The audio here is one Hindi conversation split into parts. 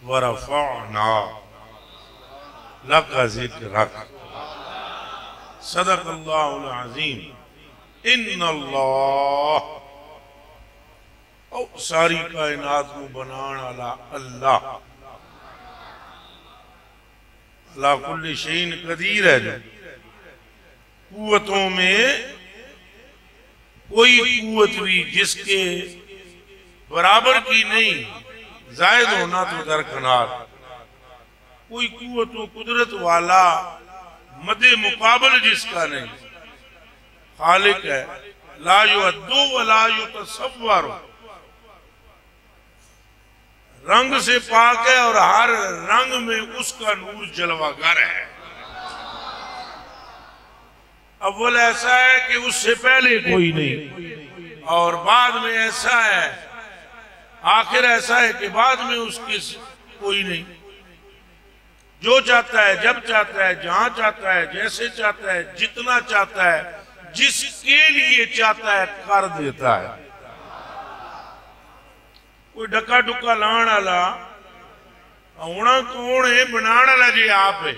वरफ़अना लका ज़िक्रक सदक़ल्लाहुल अज़ीम। इन्नल्लाह सारी कायनात को बनाने वाला अल्लाह अला कुल्ली शैइन कदीर है। जो कुव्वतों में कोई कुव्वत भी जिसके बराबर की नहीं, जायद होना तो दरकनार, कोई कुव्वत व कुदरत वाला मदे मुकाबल जिसका नहीं, खालिक है। ला युअद्दु व ला युतसव्वर, रंग से पाक है और हर रंग में उसका नूर जलवागर है। अव्वल ऐसा है कि उससे पहले कोई नहीं, और बाद में ऐसा है, आखिर ऐसा है कि बाद में उसके कोई नहीं। जो चाहता है, जब चाहता है, जहां चाहता है, जैसे चाहता है, जितना चाहता है, जिसके लिए चाहता है कर देता है। कोई डका डुका लाण वाला होना कौन है? बनाने वाला जी आप है,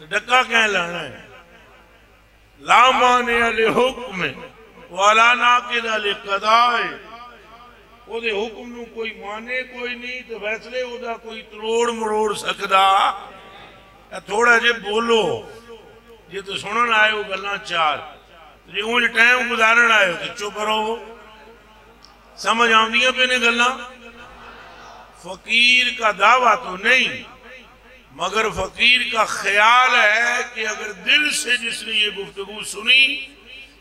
तो डका क्या लाना है? ला माने अले हुक्म वाला ना के अले कदाए, ओदे हुक्म नू कोई माने कोई नहीं, तो फैसले ओदा कोई तरोड़ मरोड़ सकदा। थोड़ा जे बोलो जे तो सुनन आए हो गल्लां चार, जे उंज टाइम गुजारन आए हो तो चुप रहो। समझ आउंदियां पे ने गल्लां? फकीर का दावा तो नहीं, मगर फकीर का ख्याल है कि अगर दिल से जिसने ये गुफ्तगू सुनी,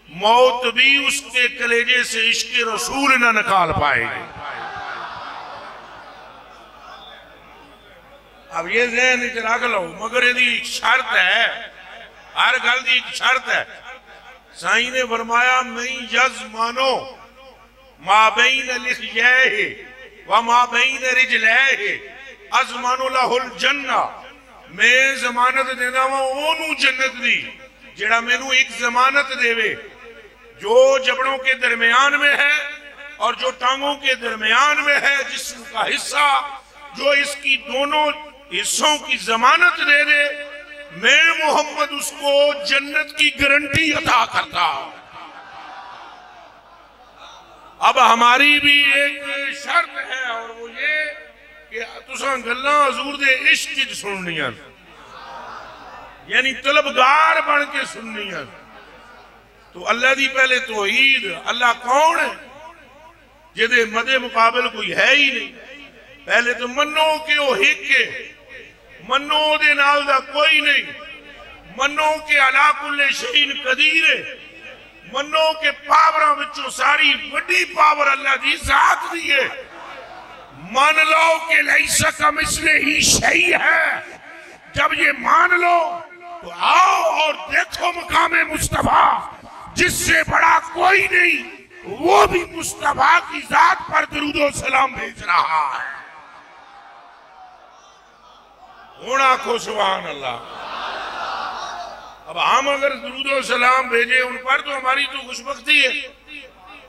मौत भी उसके कलेजे से इश्क़ रसूल न निकाल पाएगी। अब ये ज़हन च रख लो, मगर यदि एक शर्त है, हर गल की एक शर्त है। साईं ने फरमाया मैं यज मानो माबैन लिखयैहि व माबैन रिजलैहि अज़मानु लहुल जन्ना, मैं जमानत देना वा ओनू जन्नत दी जेड़ा मैनू एक जमानत देवे जो जबड़ों के दरमियान में है और जो टांगों के दरमियान में है, जिस्म का हिस्सा जो इसकी दोनों हिस्सों की जमानत दे दे, मैं मोहम्मद उसको जन्नत की गारंटी अता करता। अब हमारी भी एक शर्त है, और वो ये कि तुसां गल्लां हजूर दे इश्क च सुननियां, यानी तलबगार बन के सुननियां। तो अल्लाह दी पहले तौहीद, अल्लाह कौन है जिहदे मदे मुकाबल कोई है ही नहीं। पहले तो मनो कि वो हिक है, मनो दे नाल दा कोई नहीं, मनो कि अला कुल्ले शैइन कदीर है, मनो के पावरां विचों सारी वड्डी पावर अल्लाह दी जात दी है। मान लो कि लैसा कमिस्लिही शै है। जब ये मान लो तो आओ और देखो मकामे मुस्तफा, जिससे बड़ा कोई नहीं, वो भी मुस्तफा की जात पर दुरूदो सलाम भेज रहा है। होना को सुभान अल्लाह। अब हम अगर दुरूदो सलाम भेजे उन पर, तो हमारी तो खुशबख्ती है,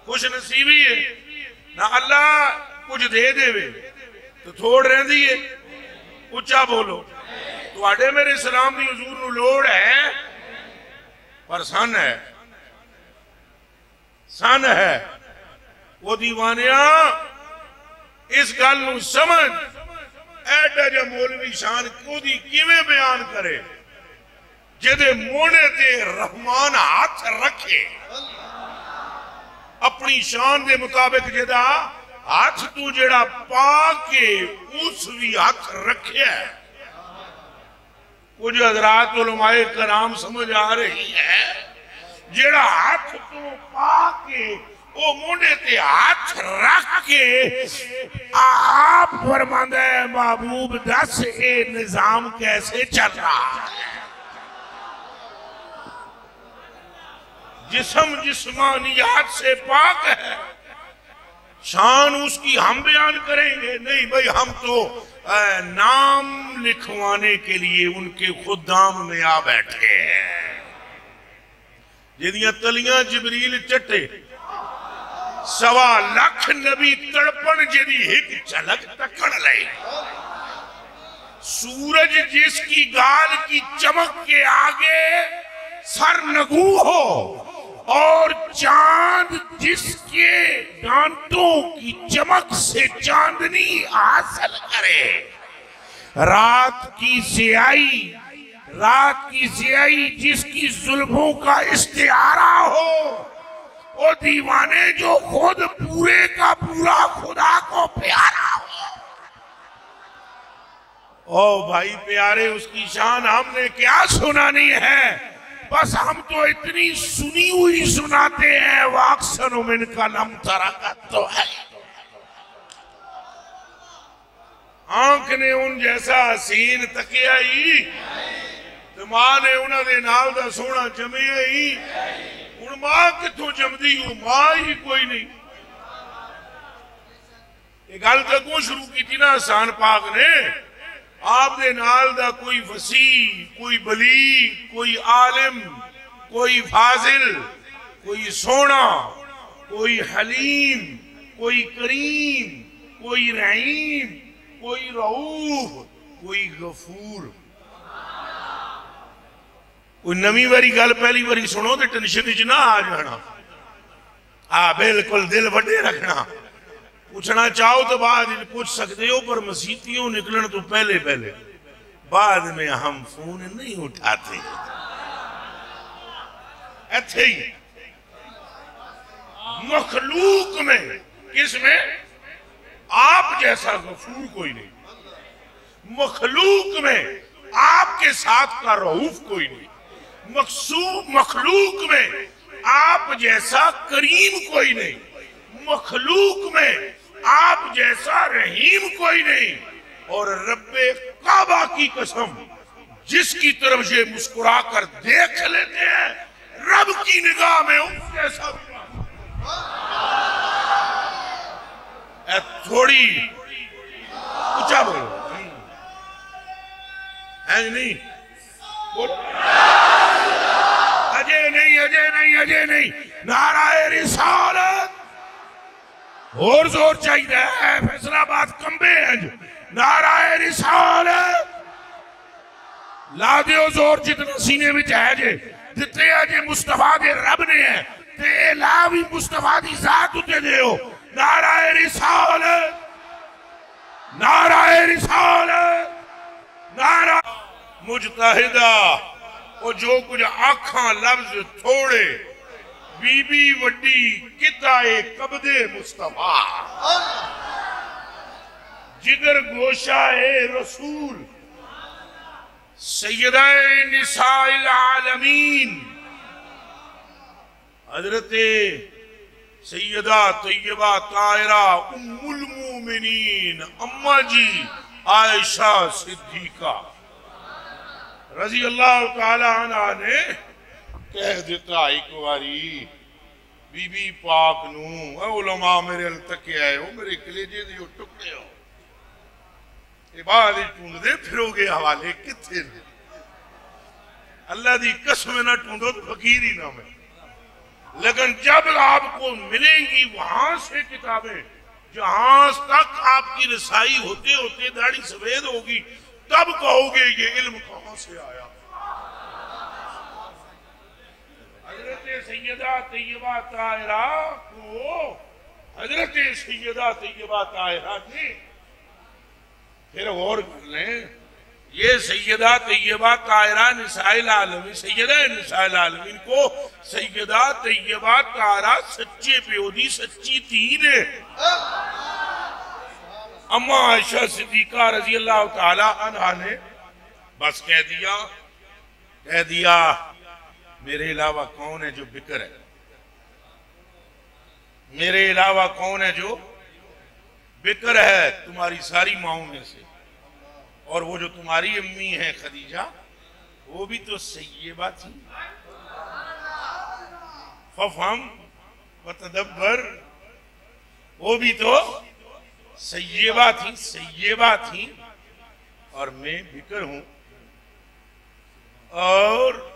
खुश नसीबी है ना। अल्लाह कुछ दे देवे तो थोड़ रही है। उच्चा बोलो, तुहाडे मेरे सलाम दी हुजूर नू लोड़ है, पर सन है, सन है। वो दीवानिया इस गल नू समझ, एडा जा मौलवी शान ओदी किवें बयान करे, जिहदे मोहने ते रहमान हाथ रखे, अपनी शान दे मुताबिक जिहदा हाथ तू जेड़ा पा के उस भी हाथ रखे। कुछ हजरात उलमाए कराम समझ आ रही है, जेड़ा हाथ तू पा के वो मुंडे ते हाथ रख के आप फरमांदा है महबूब दस ये निजाम कैसे चल रहा है। जिस्म जिस्मानियात से पाक है, शान उसकी हम बयान करेंगे नहीं भाई, हम तो नाम लिखवाने के लिए उनके खुदाम में आ बैठे हैं। जिदियां तलियां जिबरील चट्टे, 1.25 लाख नबी तड़पण जिदी एक झलक तकण ले। सूरज जिसकी गाल की चमक के आगे सरनगू हो और चांद जिसके दांतों की चमक से चांदनी हासिल करे, रात की स्याही जिसकी जुल्फों का इस्तिआरा हो, वो दीवाने जो खुद पूरे का पूरा खुदा को प्यारा हो। ओ भाई प्यारे, उसकी शान हमने क्या सुनानी है, बस हम तो इतनी सुनी हुई सुनाते हैं। वाक्सन मिन कलम तरह तो है, आंख ने उन जैसा हसीन तकिया ही, तो मां ने उन्होंने नाल दा सोना जमिया ही। हुण मां किथों जमदी हो, मां ही कोई नहीं। ये गल तक शुरू की ना हसन पाक ने, आप दे नाल दा कोई वसी, कोई बली, कोई आलिम, कोई फाजिल, कोई सोना, कोई हलीम, कोई करीम, कोई रहीम, कोई रऊफ, कोई गफूर। कोई नवी वारी गल पहली बारी सुनो तो टेंशन च ना आ जाना। हाँ बिल्कुल, दिल वड्डे रखना। पूछना चाहो तो बाद पूछ सकते हो, पर मसीतियों निकलने तो पहले पहले, बाद में हम फोन नहीं उठाते। ऐसे ही मखलूक में, किसमें? आप जैसा गफूर कोई नहीं। मखलूक में आपके साथ का रऊफ कोई नहीं। मखलूक में आप जैसा करीम कोई नहीं। मखलूक में आप जैसा रहीम कोई नहीं। और रब्बे काबा की कसम, जिसकी तरफ ये मुस्कुरा कर देख लेते हैं, रब की निगाह में उस जैसा थोड़ी ऊंचा बोलो है नहीं, अजय नहीं, अजय नहीं, अजय नहीं। नाराए रिसालत और जोर चाहिए है। फैसलाबाद कंबे हैं। नाराए रिसालत ला दियो जोर जितना सीने में है जे, जितने अजे मुस्तफा दे रब ने है ते ला भी मुस्तफा दी जात उते दियो। नाराए रिसालत, नाराए रिसालत, नारा मुजतहिदा। वो जो कुछ आखा लफ्ज थोड़े, बीबी वड्डी किताए कबदे मुस्तफा, जिगर गोशा ए रसूल, सैयदाए निसाइल आलमीन, हजरते सैयदा तैयबा ताहिरा उम्मुल मोमिनीन अम्मा जी आयशा सिद्दीका रजी अल्लाह ताला अन्हा ने कह दिता एक बारी बीबी पाक नू, उलमा मेरे अल तके आए हो, मेरे कलेजे दे टुकड़े हो, ये बाद ढूंढते फिरोगे हवाले किथे ने। अल्लाह दी कसम ना ढूंढो तो फकीर ही ना मैं। लेकिन जब आपको मिलेंगी वहां से किताबें, जहां तक आपकी रसाई होते होते दाढ़ी सफेद होगी, तब कहोगे ये इल्म कहां से आया। हजरत सैयदा तैयबा ताहिरा को हजरत सैयदा तैयबा ताहिरा ने फिर गौर कर लें, ये सैयदा तैयबा ताहिरा निसाइल आलमीन, सैयदा निसाइल आलमीन को सैयदा तैयबा ताहिरा सच्चे प्यो दी सच्ची थी ने। अम्मा आयशा सिद्दीका रजी अल्लाह ताला अन्हा ने बस कह दिया मेरे अलावा कौन है जो बिकर है, मेरे अलावा कौन है जो बिकर है तुम्हारी सारी माओं में से, और वो जो तुम्हारी अम्मी है खदीजा, वो भी तो सैयबा थी। फफहम व तदब्बर, वो भी तो सैयबा थी, और मैं बिकर हूं। और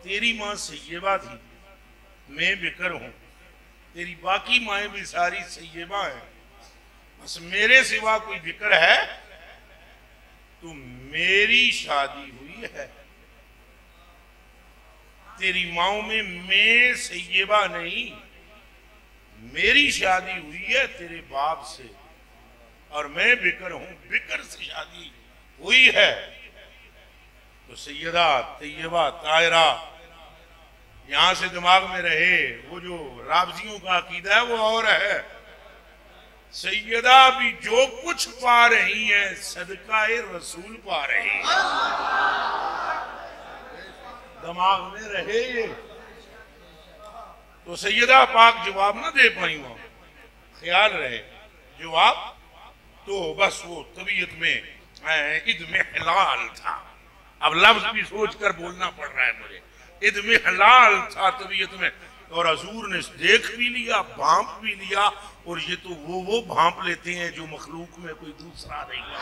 तेरी मां सैयबा थी, मैं बिकर हूं। तेरी बाकी माएं भी सारी सैयबा हैं, बस मेरे सिवा कोई बिकर है तो मेरी शादी हुई है, तेरी माओ में मैं सैयबा नहीं, मेरी शादी हुई है तेरे बाप से और मैं बिकर हूं, बिकर से शादी हुई है। तो सैयदा तैयबा ताहिरा यहां से दिमाग में रहे, वो जो राबजियों का अकीदा है वो और है। सैयदा भी जो कुछ पा रही है सदकाए रसूल पा रही है, दिमाग में रहे ये। तो सैयदा पाक जवाब ना दे पाई, वहां ख्याल रहे जवाब तो बस वो तबीयत में इद में हलाल था। अब लफ्ज भी सोच कर बोलना पड़ रहा है मुझे, इद में हलाल था तबीयत में। और हजूर ने देख भी लिया, भांप भी लिया, और ये तो वो भांप लेते हैं जो मखलूक में कोई दूसरा नहीं है।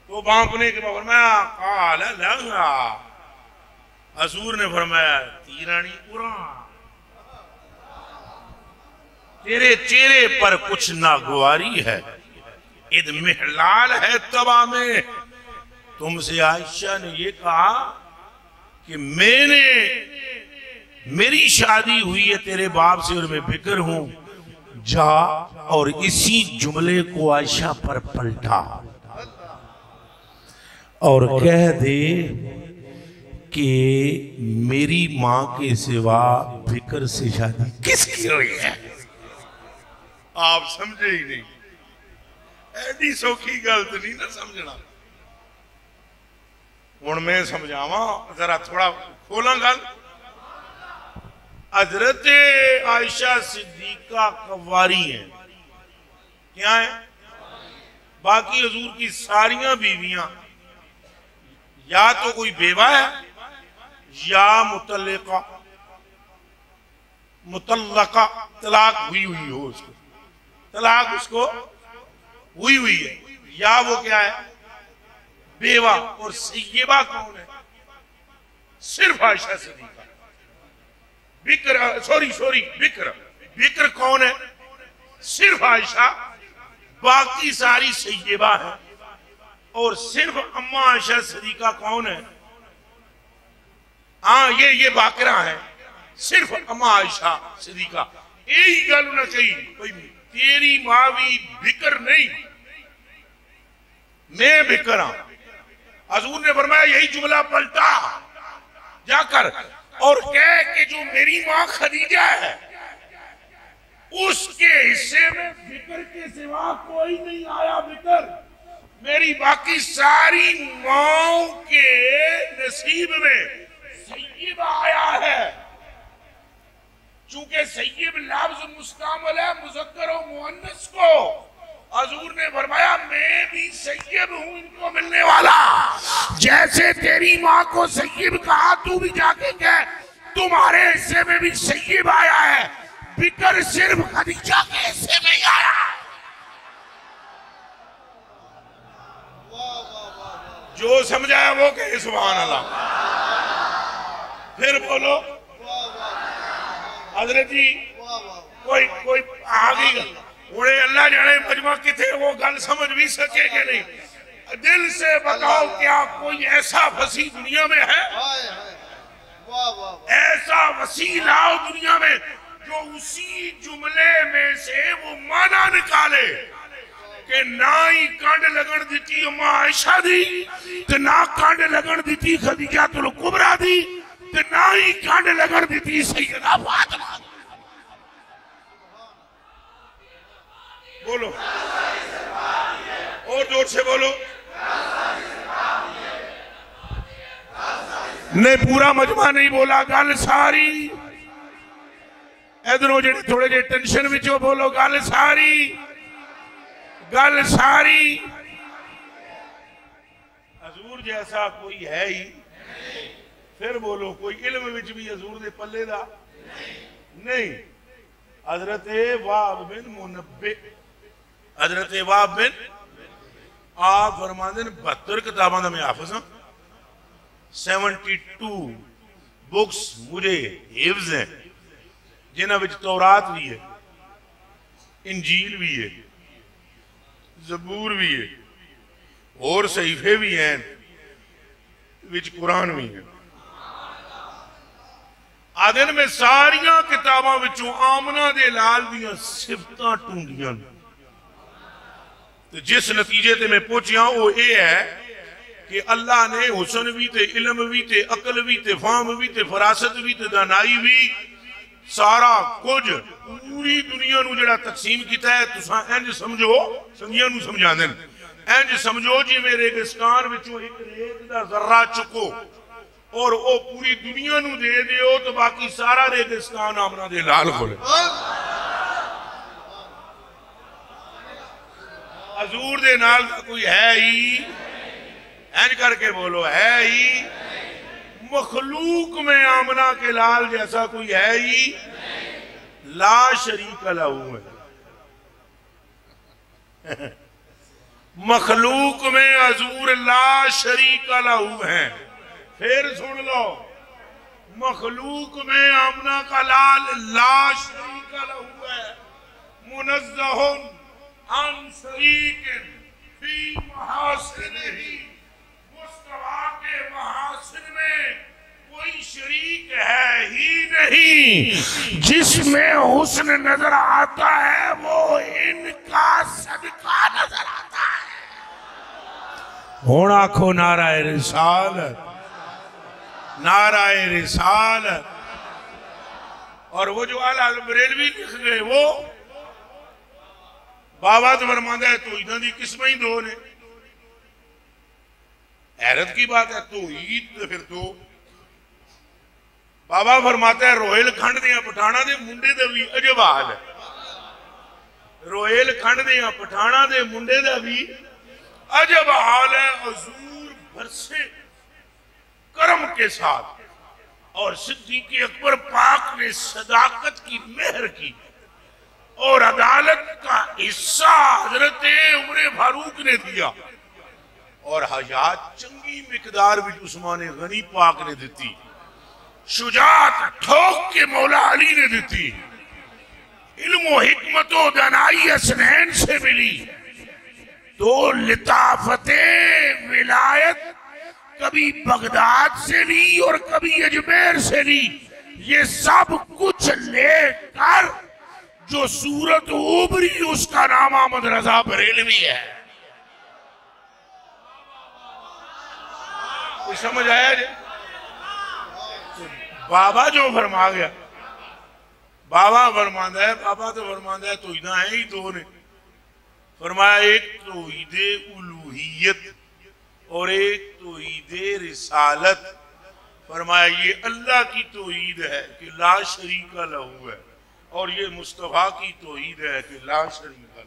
तो भांपने के बाद फरमाया काल लगा, हजूर ने फरमाया तीरानी पूरा, तेरे चेहरे पर कुछ नागवारी है, इद महलाल है तबा में। तुमसे आयशा ने ये कहा कि मेरी शादी हुई है तेरे बाप से और मैं बिकर हूं, जा और इसी जुमले को आयशा पर पलटा और कह दे कि मेरी मां के सिवा बिकर से शादी किसकी हुई है। आप समझे ही नहीं, एडी सौखी गल तो नहीं ना समझना। हुण मैं समझावा, जरा थोड़ा खोला गल। हजरत आयशा सिद्दीका कवारी है, क्या है? बाकी हजूर की सारियां बीवियां या तो कोई बेवा है या मुतल्लिका, मुतल्लका, तलाक हुई हुई हो, उसको तलाक उसको हुई है, या वो क्या है? बेवा। और सैयबा कौन है? सिर्फ आयशा सिद्दीका। बिक्र सॉरी बिक्र, बिक्र कौन है? सिर्फ आयशा, बाकी सारी सैयबा है। और सिर्फ अम्मा आयशा सिद्दीका कौन है? हाँ ये बाकरा है, सिर्फ अम्मा आयशा सिद्दीका। यही गल ना कही भाई तेरी मां भी बिक्र नहीं, मैं बिक्र हूं। हजूर ने फरमाया यही जुमला पलटा जाकर और कह कि जो मेरी मां खदीजा है उसके हिस्से में बिक्र के सिवा कोई नहीं आया। बिक्र मेरी बाकी सारी माओं के नसीब में सैयब आया है। चूंकि सैयब लफ्ज मुस्तामल है मुज़क्कर और मुअन्नस को, हजूर ने फरमाया मैं भी सैयब हूं इनको मिलने वाला। जैसे तेरी मां को सैयब कहा, तू भी जाके कह तुम्हारे हिस्से में भी सैयब आया है, बिक्र सिर्फ खदीजा के हिस्से में ही आया है। जो समझाया वो कहे सुभान अल्लाह। फिर बोलो हजरत जी, कोई आ गई उड़े, अल्लाह जाने मजमा किथे वो गल समझ भी सके कि नहीं। दिल से बताओ क्या कोई ऐसा वसी दुनिया में है? ऐसा वसी लाओ दुनिया में जो उसी जुमले में से वो माना निकाले कि ना ही कंड लगन दी अम्मा आयशा दी, ते ना कंड लगन दी खदीजातुल कुबरा दी, ते ना ही कंड लगन दी सैयदा फातिमा। बोलो और जोर से बोलो। नहीं पूरा मजमा नहीं बोला, गल सारी। इधरों जे थोड़े जे टेंशन विच बोलो, गल सारी, गल सारी। हजूर जैसा कोई है ही। फिर बोलो कोई इल्म विच भी हजूर दे पल्ले दा नहीं। हजरत वाब बिन मुनब्बे, हजरत वाब बिन, आप फरमाते हैं 72 किताबों का मैं हाफिज हूं, 72 बुक्स मुझे हिफ्ज हैं, जिन्हां विच तौरात भी है, इंजील भी है, जबूर भी है, और सहीफे भी हैं, विच कुरान भी है। आदन में सारिया किताबां विचों आमना दे लाल दियां सिफतां ढूंढियां, तो जिस नतीजे ते मैं पहुंचिया वो ये है कि अल्लाह ने हुसन भी ते इल्म भी ते अकल भी ते फाम भी ते फरासत भी ते दानाई भी सारा कुछ पूरी दुनिया नू जड़ा तकसीम किया है। तुसा इंज समझो, संगियां नू समझा देन, इंज समझो जिवें रेगिस्तान विचों एक रेत दा जर्रा चुको और वो पूरी दुनिया नू दे दियो तो बाकी सारा रेगिस्तान आमना दे लाल खोले। हजूर दे नाल दा कोई है ही? इंज करके बोलो, है ही? मखलूक में आमना के लाल जैसा कोई है ही? ला शरीक लहू है। मखलूक में हजूर ला शरीक लहू है। फिर सुन लो, मखलूक में आमना का लाल ला शरीक लहू है। मुनज़्ज़हुन अन शरीकिन फी महासिनिही, मुस्तफा के महासिन में कोई शरीक है ही नहीं। जिसमें हुस्न नजर आता है वो इनका सदका नजर आता है। हुण आखो नाराए रिसालत, नाराए रिसालत। और वो जो आला बरेलवी लिख गए वो बाबा तो फरमांदा है तौहीदां दी किस्मां ही दो ने। हैरत की बात है, तौहीद तो फिर दो। बाबा फरमाता है रोहेल खंड दियां पठाणा दे मुंडे दा भी अजब हाल है। रोहेल खंड दियां पठाणा दे मुंडे दा भी अजब हाल है। हजूर बरसे करम के साथ और सिद्दीक़ अकबर पाक ने सदाकत की मेहर की और अदालत का हिस्सा हजरत उमर फारूक ने दिया और हयात चंगी मिकदार भी उस्मान गनी पाक ने दी। शुजात ठोक के मौला अली ने दी। इल्म हिकमत दनाई हसनैन से मिली तो लिताफते विलायत कभी बगदाद से ली और कभी अजमेर से ली। ये सब कुछ लेकर जो सूरत उभरी उसका नाम अहमद रजा बरेलवी है। कोई समझ आया जी? बाबा जो फरमा गया, बाबा फरमांदा है, बाबा तो फरमांदा है तौहीदां है ही दो ने। फरमाया एक तौहीदे उलूहियत और एक तौहीदे रिसालत। फरमाया ये अल्लाह की तौहीद है कि ला शरीक लहू है और ये मुस्तफा की तौहीद है कि ला शरीक लहू।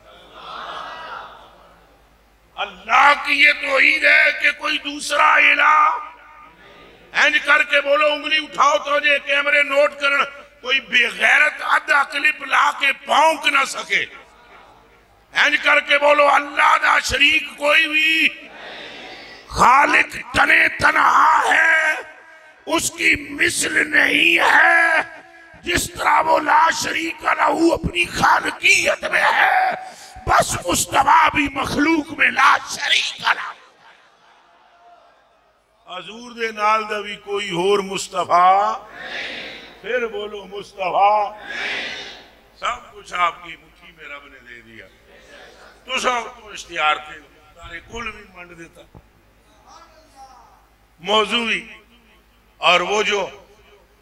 अल्लाह की ये तौहीद है कि कोई दूसरा इलाह। इंज करके बोलो, उंगली उठाओ तो जे कैमरे नोट करन, कोई बेगैरत आधा क्लिप ला के भौंक ना सके। इंज करके बोलो, अल्लाह दा शरीक कोई भी, खालिक तने तनहा है, उसकी मिसल नहीं है। जिस तरह वो ला शरीक लहू अपनी खालिकियत में है, बस मुस्तफा भी मखलूक में ला शरीक लहू। हजूर दे नाल दा भी कोई होर मुस्तफा। फिर बोलो मुस्तफा। सब कुछ आपकी मुट्ठी में रब ने दे दिया। तो सब तो इश्तिहार थे, तारे कुल भी मंड देता मौजू भी। और वो जो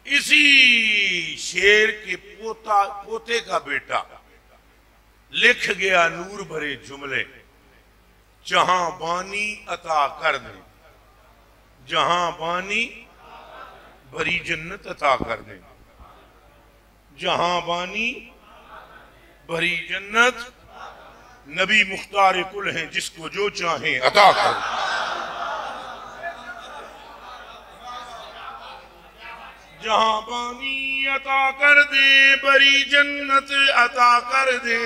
इसी शेर के पोते का बेटा लिख गया नूर भरे जुमले, जहां बानी अता कर दे, जहां बानी भरी जन्नत अता कर दे, जहां बानी भरी जन्नत। नबी मुख्तार कुल हैं, जिसको जो चाहे अता कर दे। जहां बानी अता कर दे, बड़ी जन्नत अता कर दे।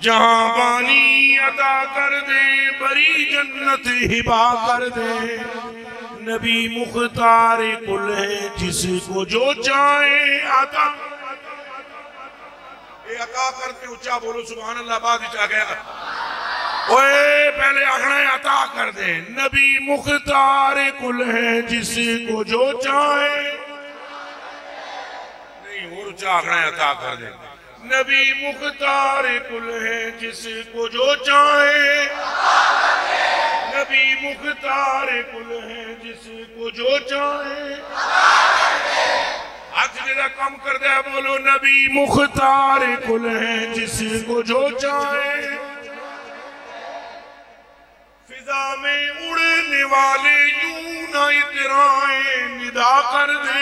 जहां बानी अता कर दे, बड़ी जन्नत हिबा कर दे। नबी मुख्तार कुल है, जिसको जो चाहे अता। ये अता करते ऊंचा बोलो सुभान अल्लाह। बाद आ गया ओए पहले आखना अता कर दे। नबी मुख्तार कुल है जिसको जो चाहे, नहीं और आखना अता कर दे। नबी मुख्तार कुल है जिसको जो चाहे, नबी मुख्तार कुल है जिसको जो चाहे। हाथ मेरा कम कर दे, बोलो नबी मुख्तार कुल है जिसको जो चाहे। फिजा में उड़ने वाले यूं ना इतराए, निदा कर दे।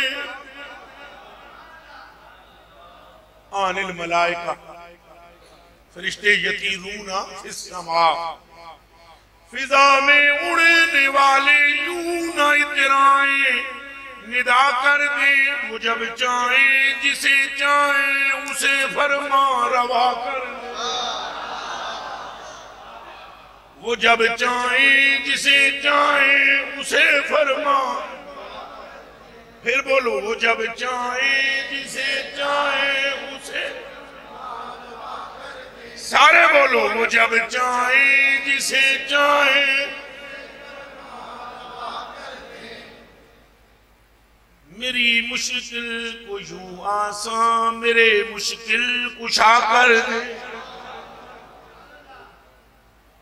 आनिल मलाइका फरिश्ते यतीरूना फिस समा, फिजा में उड़ने वाले यूं ना इतराए, निदा कर दे। वो जब चाहे जिसे चाहे उसे फरमा रवा कर दे। वो जब चाहे जिसे चाहे उसे फरमा, फिर बोलो वो जब चाहे जिसे चाहे उसे, सारे बोलो वो जब चाहे जिसे चाहे। मेरी मुश्किल को यूं आसान मेरे मुश्किल कुशा कर दे।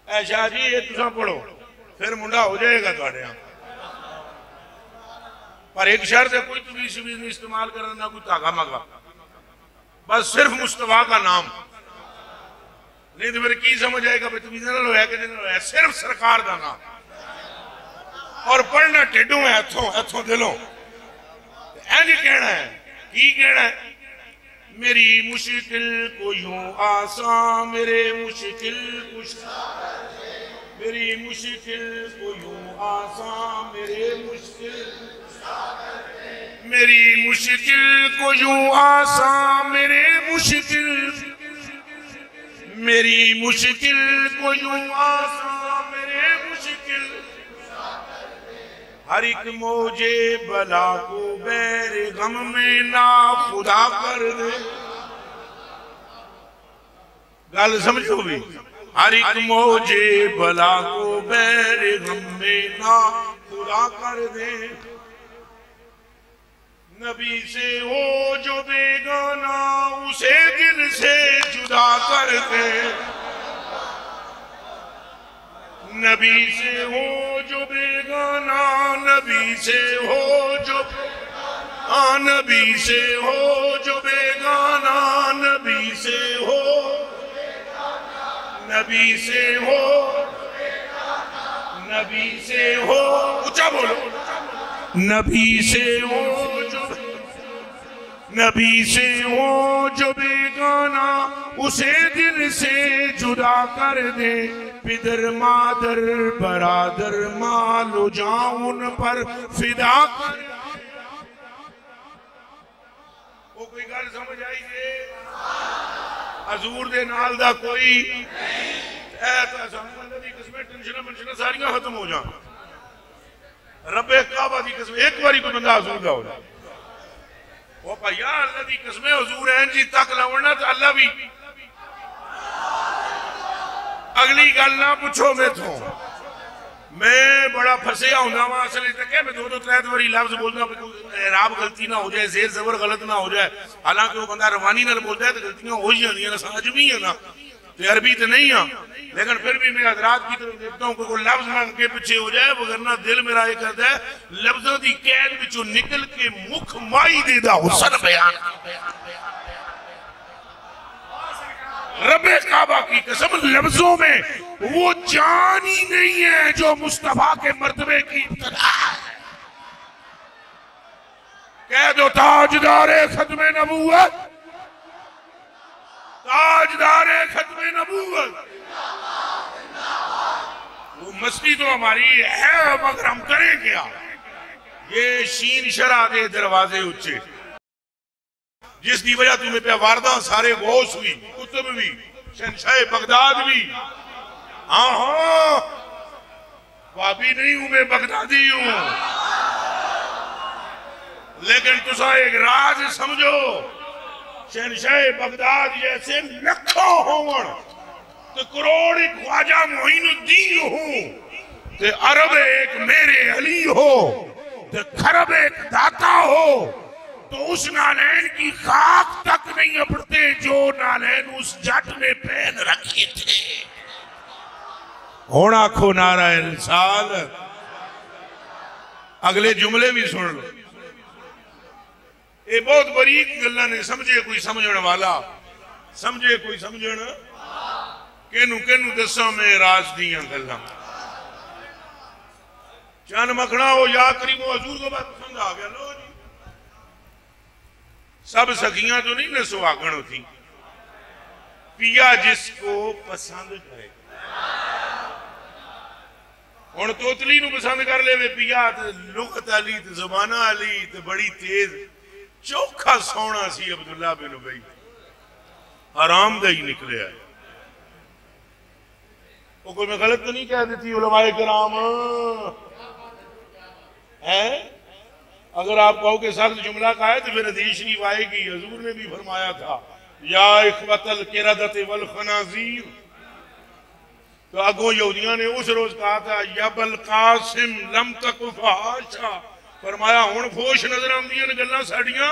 ऐशा जी ये तुसा पढ़ो फिर मुंडा हो जाएगा थोड़े यहाँ। पर एक शर्त है, कोई तवीज़ नहीं इस्तेमाल करना, ना कोई धागा मागा, बस सिर्फ मुस्तफा का नाम। नहीं तो फिर की समझ आएगा भाई तवीज़ ना लो है कि नहीं लो है, सिर्फ सरकार का नाम। और पढ़ना टेढ़ों है, हथों हथों दिलों। ऐसे कहना है, की कहना है, मेरी मुश्किल को यूं आसान मेरे मुश्किल कुछ, मेरी मुश्किल को यूं आसान मेरे मुश्किल, मेरी मुश्किल को यूं आसान मेरे मुश्किल, मेरी मुश्किल को यूं आसान मेरे मुश्किल। हर एक मौजे बला को बैर गम में ना खुदा कर दे। गल समझो भी, हर एक मौजे बला को बैर गम में ना खुदा कर दे। नबी से हो जो बेगाना उसे दिल से जुदा कर दे। नबी से हो जो बेगाना, नबी से हो जो, नबी से हो जो बेगाना, नबी से हो, नबी से हो, नबी से हो, ऊंचा बोलो, नबी से हो जो, नबी से हो जो बेगाना उसे दिल से जुदा कर दे। पिदर मादर बरादर मालो जाऊन पर फिदा कर। वो कोई गल समझ आई जे? हजूर दे नाल दा कोई टेंशन सारियां खत्म हो जान। रब्बे काबा दी कसम एक बारी कोई बंदा हजूर दा हो जाए, वो भैया अल्लाह दी कसमें हजूर हैं जी तक लावना तो अल्लाह भी। अगली गल ना पूछो मेथों, मैं बड़ा फसिया होंदा वा असल तक मैं दो दो त्रै बारी लफ्ज बोलदा, एराब गलती ना हो जाए, जेर जबर गलत ना हो जाए। हालांकि वो बंदा रवानी नाल बोलदा है तो गलतियां हो ही जांदियां, समझ भी है ना, तो अरबी तो नहीं है, लेकिन फिर भी मैं हजरात की तरफ देखता हूँ कोई लफ्ज मांग के पीछे हो जाए, वगरना दिल मेरा ये करता है लफ्जों की कैद विचों निकल के मुख माई दे दा हुस्न बयान। रब्बे काबा की कसम लफ्जों में वो जान ही नहीं है जो मुस्तफा के मर्तबे की इब्तिदा है। कह दो ताजदारे खत्मे नबूवत, ताजदारे खत्मे नबूवत। वो मस्ती तो हमारी है मगर हम करें क्या? ये शीन शरा दे दरवाजे उच्चे जिसकी वजह तुम्हें पे वारदा सारे गौस हुई, कुतुब भी, शहंशाह बगदाद भी। हाँ हाँ वाबी नहीं हूं मैं, बगदादी हूं। लेकिन तुसा एक राज समझो, शहंशाह बगदाद जैसे लखों होवन तो करोड़ एक ख्वाजा मोइनुद्दीन हो, तो अरब एक मेरे अली हो, तो खरब एक दाता हो, तो उस नालैन की खाक तक नहीं अपड़ते जो नालैन उस जट ने पहन रखे थे। हुण आखो नारा रिसाल। अगले जुमले भी सुन लो, ये बहुत बरीक गल्लां ने, समझे कोई समझण वाला, समझे कोई समझण, केनू केनू दसा मैं राज दियां गल्लां। चन मखना हो या करीमो हजूर को बात पसंद आ गया। लो जी, सब सखियां तो नहीं न सुहागण होती, पिया जिसको पसंद करे। हुण तोतली नू पसंद कर ले पिया, तो लुगत अली, तो ज़बाना अली, तो बड़ी तेज चोखा सोना सी अब्दुल्ला बिन उबई, आरामदाई निकलिया। वो कोई मैं गलत तो नहीं कह देती उलमाए कराम है? अगर आप कहो कि सख्त जुमला का है तो फिर हदीस शरीफ आएगी। हजूर ने भी फरमाया था या इख्वतल किरदत वल खनाजीर, तो अगो यहूदियों ने उस रोज कहा था यबल कासिम लम तक फहाशा, फरमाया हुण फोश नजर आंदियां ने गल्लां साडियां,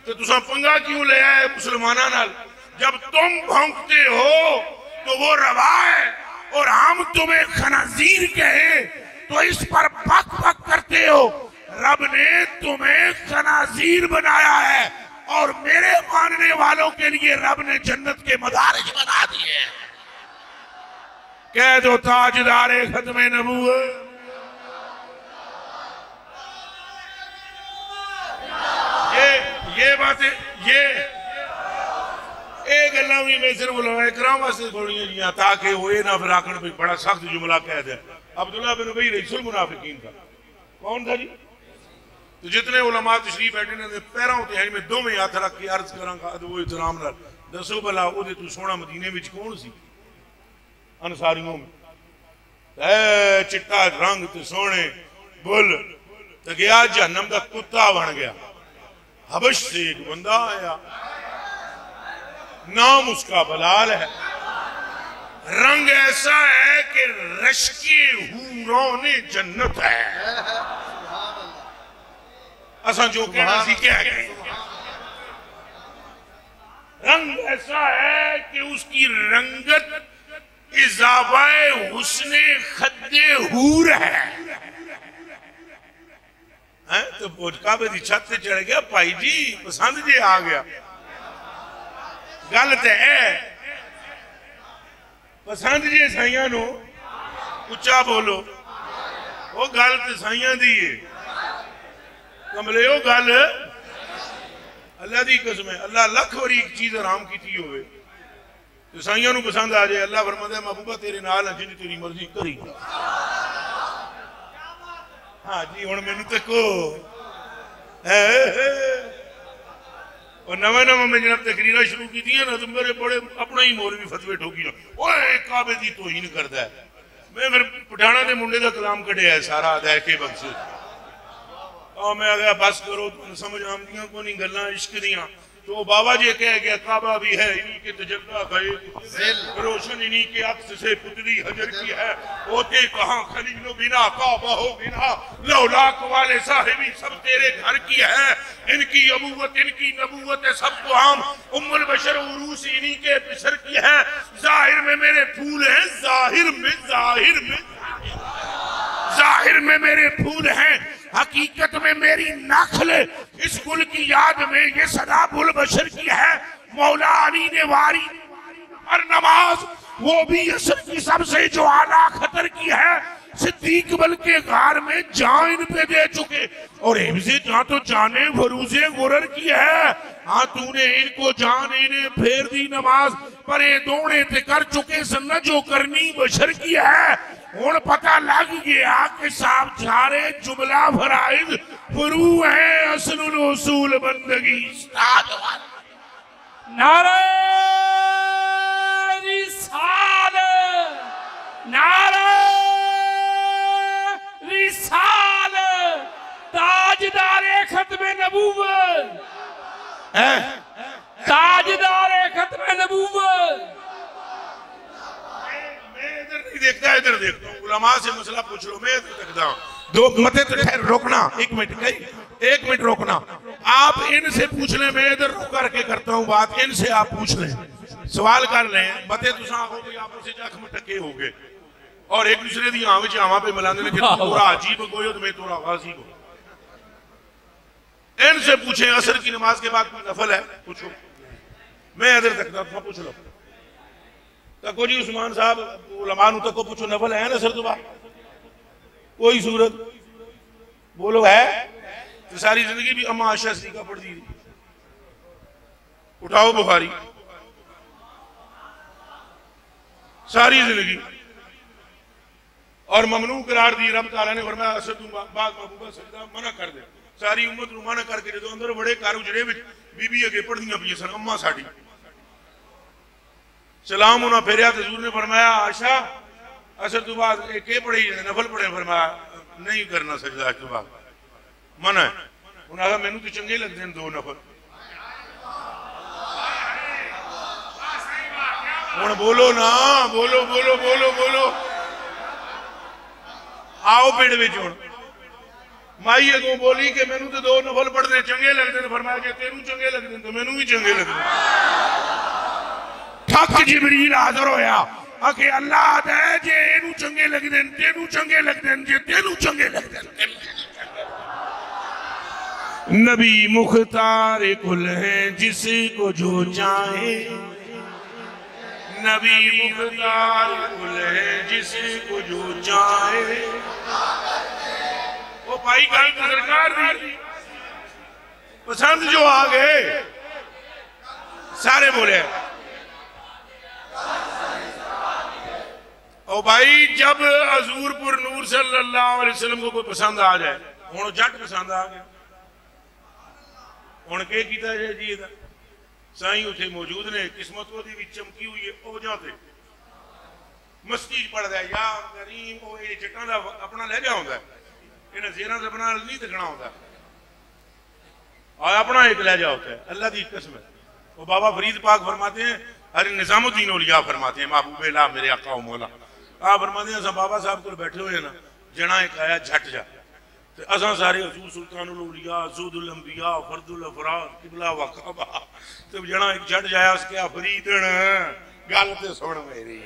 तो तुसां पंगा क्यों ले आए मुसलमानां नाल? जब तुम भौंकते हो तो वो रवा है, और हम तुम्हें खनाजीर कहे तो इस पर बक बक करते हो। रब ने तुम्हें खनाजीर बनाया है, और मेरे मानने वालों के लिए रब ने जन्नत के मदारिज बना दिए। कह दो ताजदारे खत्मे नबूवत, ये बातें ये गल्लां भी मैं सिर्फ उलमाए किराम वास्ते थोड़ियां जियां, ताकि वो ना फिर आखण भी बड़ा सख्त जुमला कह दे। अब्दुल्ला बिन उबई रईसुल मुनाफिकीन था। कौन था जी? तो जितने उलमा तशरीफ बैठे ने पैरों ते हैं मैं दोवें हाथ रख के अर्ज करांगा अदब इहतराम नाल, दसो भला ओदे तू सोहना मदीने विच कौन सी? अंसारियों में ऐ चिट्टा रंग ते सोहने बुल, ते गया जहन्नम दा कुत्ता बन गया। हबश से एक बंदा आया, नाम उसका बलाल है, रंग ऐसा है कि रश्के हूरों ने जन्नत है। असा जो कहना सी क्या है, रंग ऐसा है कि उसकी रंगत इजाफाए हुस्ने खद्दे हूर है। तो काबे की छत से चढ़ गया, भाई जी पसंद जे आ गया। गल तो है पसंद जे साइया नो, उच्चा बोलो, वो गल तो साइया दी है। कमले वो गल अल्लाह की कसम है, अल्लाह लख बारी एक चीज आराम की हो तो साइया नु पसंद आ जाए। अल्लाह फरमांदा है महबूबा तेरे नाल है, जिन्नी तेरी मर्जी करी। हाँ जी हुण मैनू तको और नवा नवा मैं जनाब तकरीर शुरू की ना, तो मेरे बड़े अपना ही मौलवी फतवे ठोकी ओए काबे दी तौहीन करदा है। मैं फिर पठाणा के मुंडे का कलाम कढ़िया सारा दे के बख्श, और मैं आया बस करो, तुम समझ आमदियां को नहीं गल्लां इश्क दियां। तो बाबा जी कह गया काबा भी है इन्हीं के तजल्ला गए, रोशन इन्हीं के अक्स से पुतली हजर की है। होते कहाँ खलीलो बिना काबा हो बिना, लौलाक वाले साहिबी सब तेरे घर की है। इनकी अबूवत इनकी नबूवत है सबको हम, उम्मुल बशर उरूस इन्हीं के बिशर की है। जाहिर में मेरे फूल हैं, जाहिर में मेरे फूल हैं, हकीकत में मेरी नखल इस गुल की याद में ये सदा बुल बशर की है। मौला अली ने वारी और नमाज वो भी असर की सबसे जो आला खतर की है। सिद्दीक बल के गार में जान इन पे दे चुके, और हिफ्ज़े जान तो जाने फरूज़े गुरर की है। हाँ तूने इनको जान इन्हें फेर दी नमाज, पर ये दोने ते कर चुके सन्ना जो करनी बशर की है। हुण पता लग गया कि साहब सारे जुमला फराइज फरू है, असलुल उसूल बंदगी। नारे रिसाल, नारे रिसाल, ताजदारे खत्मे नबूवत, ताजदारे खत्मे नबूवत। देखता है इधर देखता हूँ, उलमा से मसला पूछ लो, मैं इधर देखता हूँ। दो मते तो ठहर रोकना, एक मिनट रोकना, आप इनसे पूछ लें, मैं इधर रुक करके करता हूँ बात, इनसे आप पूछ लें, सवाल कर लें, मते तुसा हो गई आपस में जख्म टके हो गए और एक दूसरे दी आंख च आवां पे मिलांदे ने कि तोरा अजीब कोई हो तो मैं तोरा गाजी को। इनसे पूछे असर की नमाज के बाद कोई नफल है, पूछो, मैं इधर तकदा था, पूछ लो तको जी उस्मान साहब उलमा नु तको पूछो नफल है ना असर तो बाद कोई सूरत बोलो है? तो सारी जिंदगी भी अम्मा आयशा सिद्दीका पढ़ दी, उठाओ बुखारी सारी जिंदगी, और ममनू करार दी, रब ताला ने फरमाया असर तू बाद महबूबा सजदा मना कर दे, सारी उम्मत नूं मना करके जो अंदर बड़े घर उजड़े विच बीबी अगे पढ़दियां पईयां सन, अम्मा साडी सलाम उन्हें फेरिया तो हजूर ने फरमाया आयशा असर तो बाद के पढ़े नफल पढ़े, फरमाया नहीं करना सजदा तो बाद मना है। उन्हें कहा मैनू तो चंगे लगते हैं दो नफल, हुण बोलो ना, बोलो बोलो बोलो बोलो, आओ पेड़ विच हुण माई अगों बोली कि मैनू तो दो नफल पढ़ने चंगे लगते हैं, फरमाया जे तेनू चंगे लगते तो मैनू भी चंगे लगते। ठक जिबरील हाज़र होया, आखे अल्लाह दे जे इनू चंगे लगदे न तेनू चंगे लगदे न, जे तेनू चंगे लगदे न। नबी मुख्तार कुल है जिसको जो चाहे, नबी मुख्तार कुल है जिसको जो चाहे, वो भाई गल सरकार दी पसंद जो आ गए सारे बोले। ओ भाई जब हजूरपुर नूर सल्लल्लाहु अलैहि वसल्लम को कोई पसंद आ जाए, हुण जट पसंद आ गया, हुण के कीता जाए जी, साईं उथे मौजूद ने, किस्मत ओदी भी चमकी हुई है, ओ जाते मस्ती पढ़दा है या करीम, ओ ये जटां दा अपना लहजा हुंदा है, इन्हां ज़ेरां दा अपना नहीं दिखना होता, और अपना एक लहजा होता है, अल्लाह की कसम है। वो बाबा फरीद पाक फरमाते हैं, अरे निजामुद्दीन औलिया फरमाते हैं, महबूबे ला मेरे आका मौला, आप फरमाते हैं असां बाबा साहब को बैठे हुए ना, जना एक आया झट जा, तो असां सारे हजूर सुल्तानुल औलिया ज़ुदुल अंबिया फर्दुल अफराद किबला वकाबा, तो जना एक झट जाया उसके फरीदन गल ते सुन मेरी,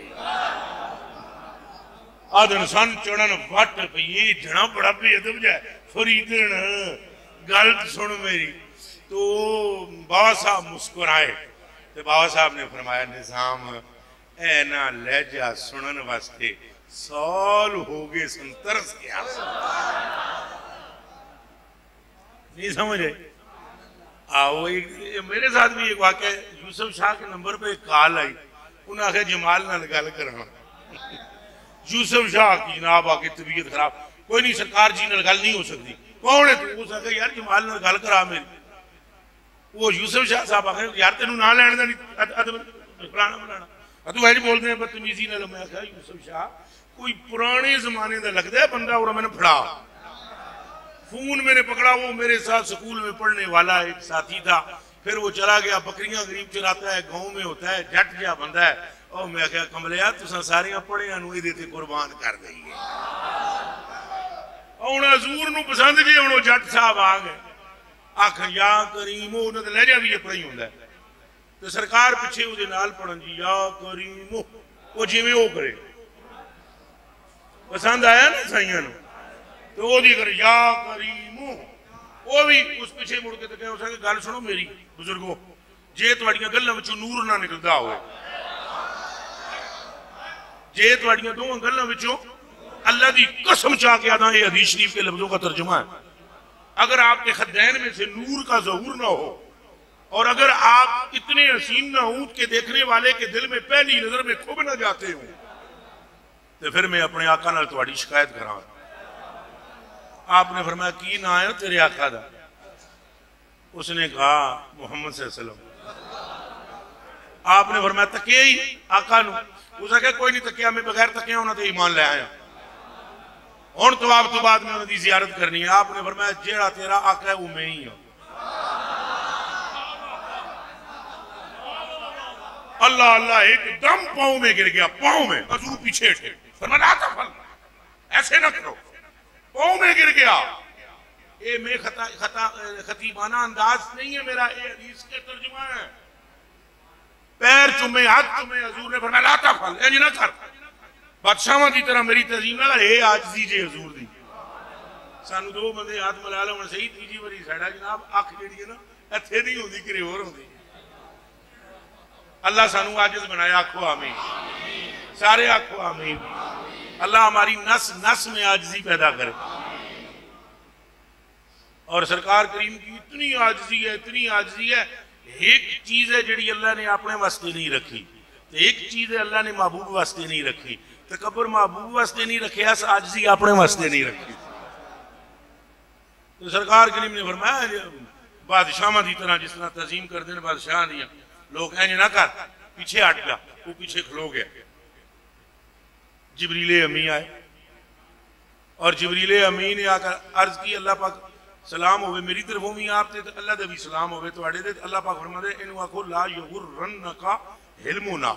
आदन सन चढ़न वट पई, जना बड़ा बेअदब जाए, फरीदन गल सुन मेरी। तो बाबा साहब मुस्कुराए, तो बाबा साहब ने फरमाया निजाम ऐ ना लहजा सुनन वास्ते साल हो गए सन, तरस गया, नहीं समझे? आओ मेरे साथ भी एक वाकया, यूसुफ शाह के नंबर पे एक कॉल आई, उन्हें आखे जमाल नाल गल करना, यूसुफ शाह की जनाब आके तबीयत खराब, कोई नहीं सरकार जी नाल गल नहीं हो सकती, कौन है तू? उस आखे यार जमाल नाल गल करा मेरी, वो यूसुफ शाह साहब आखे यार तेनू ना लैण दा नहीं फलाना फलाना, तू है बोलते हैं बदतमीजी नाल। मैं आख्या यूसुफ शाह कोई पुराने जमाने का लगता है बंदा, और मैंने फड़ा फोन मैंने पकड़ा, वो मेरे साथ स्कूल में पढ़ने वाला एक साथी था, फिर वो चला गया, बकरियां गरीब चराता है, गाँव में होता है, जट जहा बंदा है, और मैं आख्या कमलिया तुसां सारियां पढ़ियां नूं इहदे ते कुर्बान कर दईए, हुण हजूर नूं पसंद जे, हुण जट साहब आ गए, आख या करीमो, उन्होंने लहजा भी अपना ही होंदा है, तो सरकार पिछे उहदे नाल पढ़न जी या करीमो, वो जिवें वो करे, पसंद आया ना साइयां नूं, तो वो कर या करीमो, वो भी उस पिछे मुड़ के तो कह सके गल सुनो मेरी बुजुर्गो, जे तुहाड़ियां गल्लां विचों नूर ना निकलदा होवे, जे तुहाड़ियां दोवां गल्लां विचों अल्लाह की कसम चाह के आदा, ये हदीस शरीफ के लफ्जों का तर्जुमा है, अगर आपके खद्दैन में से नूर का ज़हूर ना हो, और अगर आप इतने हसीन ना हो कि देखने वाले के दिल में पहली नजर में खो ना जाते हो, तो फिर मैं अपने आका नाल तुहाड़ी शिकायत करा। आपने फरमाया की ना है तेरे आका दा? उसने कहा मोहम्मद सल्लल्लाहु अलैहि वसल्लम। आपने फरमाया तकिया ही आका नूं? उसने कहा कोई नहीं तकिया, मैं बगैर तकिया उन्होंने तो ईमान ले आया, हुण तो आप तो बाद में उन्होंने जियारत करनी है। आपने फरमाया जेड़ा तेरा आका है वो मैं ही हूं। अल्लाह अल्लाह एकदम पांव में गिर गया, पांव में, हजूर पीछे थे, फरमाया ला तफअल, ऐसे ना करो, पाँव में गिर गया। ये मैं खतीबाना अंदाज नहीं है मेरा, ये हदीस के तर्जुमा है। पैर चुमे, हाथ चुमे, हजूर ने फरमाया ला तफअल, इंज ना कर, बादशाह की तरह मेरी तजीम ना कर, आजिज़ी जे हजूर दी। सानू दो बंदे हाथ मिला लो सही, तीजी बारी साडा जनाब अख जी है ना इत्थे नहीं होंदी, किरे होर होंदी। अल्लाह सानू आजिज़ बनाया, आखो आमीन, सारे आखो आमीन। अल्लाह हमारी नस नस में आजिज़ी पैदा करे। और सरकार करीम की इतनी आजिज़ी है, इतनी आजिज़ी है। एक चीज है जिहड़ी अल्लाह ने अपने वास्ते नहीं रखी, तो एक चीज है अल्लाह ने महबूब वास्ते नहीं रखी। तकब्बुर महबूब वास्ते नहीं रखे, आजिज़ी अपने वास्ते नहीं रखी। तो सरकार करीम ने फरमाया बादशाह की तरह जिस तरह तजीम करते हैं बादशाह दियां, लोग इंज ना कर, पीछे हट गया। वो पीछे खलो गया। जिबरीले अमी आए और जिबरीले अमी ने आकर अर्ज की, अल्लाह पाक सलाम होवे मेरी तरफों भी आप ते, अल्लाह दे भी सलाम होवे तुहाडे ते। अल्लाह पाक फरमांदे इनू आखो ला यगुर्रन्नका हिल्मुना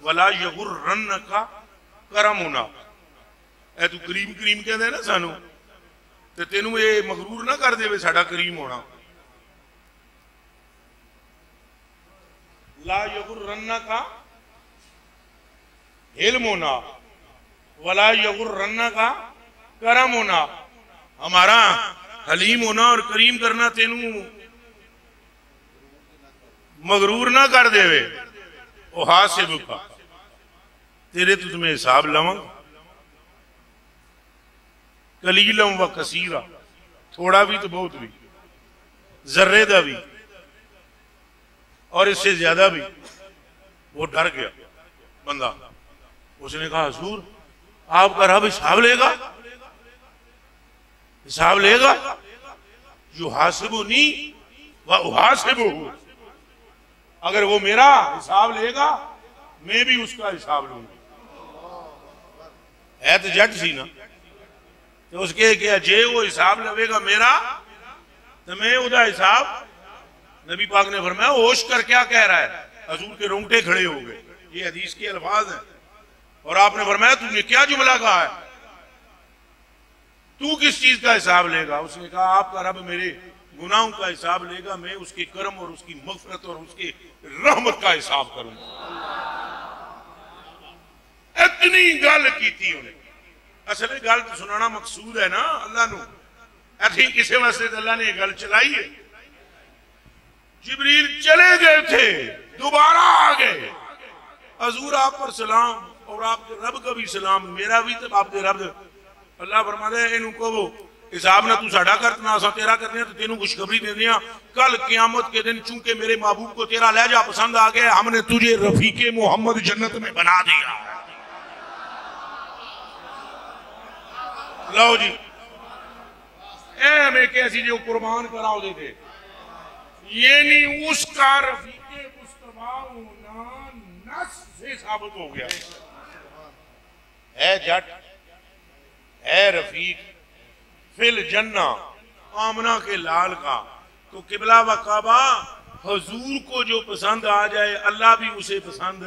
वला यगुर्रन्नका करमुना। ए तू करीम करीम कहंदे ना सानू, ते तेनू ये मगरूर ना कर देवे साडा करीम होना। ला यगुर्रन्नका हिल्मुना वला यगुर्रन्नका करमुना। हमारा हलीम होना और करीम करना तेनू मगरूर ना कर देवे। ओ हाथ से बुखा तेरे तो तुम्हें हिसाब लवांगा, कलीलम व कसीरा, थोड़ा भी तो बहुत भी, जर्रे दा भी और इससे ज्यादा भी। वो डर गया बंदा। उसने कहा हुजूर आपका रब हिसाब लेगा, हिसाब लेगा। युहासिबुनी व उहासिबुहु, अगर वो मेरा हिसाब लेगा मैं भी उसका हिसाब लूंगा। है तो जट सी ना, तो उसके क्या जे वो हिसाब लवेगा मेरा तो मैं उदा हिसाब। नबी पाक ने फरमाया होश कर क्या कह रहा है, हजूर के रोंगटे खड़े हो गए। ये हदीस के अल्फाज हैं। और आपने फरमाया तूने क्या जुमला कहा है, तू किस चीज का हिसाब लेगा। उसने कहा आपका रब मेरे गुनाहों का हिसाब लेगा, मैं उसके कर्म और उसकी मगफरत और उसके रहमत का हिसाब करूंगा। इतनी गल की थी उन्हें। असल गल तो सुनाना मकसूद है ना अल्लाह नू, ऐसी किसी वास्ते अल्लाह ने गल चलाई है। जिब्रील चले गए थे, दोबारा आ गए। हजूर आप पर सलाम और आपके रब का भी सलाम, मेरा भी तो आपके रब। अल्लाह फरमाता है इनू कहो हिसाब ना तू साडा कर ना असा तेरा करने, तो तेनू खुशखबरी दे दिया कल क़यामत के दिन चूंकि मेरे महबूब को तेरा लहजा पसंद आ गया, हमने तुझे रफीके मोहम्मद जन्नत में बना दिया। लो जी ए हमें कैसी जो कुर्बान कराओ देते, ये नहीं उसका रफीके मुस्तफा होना नस से साबित हो गया। है जट है रफीक फिल जन्ना, आमना के लाल का। तो किबला व काबा हजूर को जो पसंद आ जाए अल्लाह भी उसे पसंद,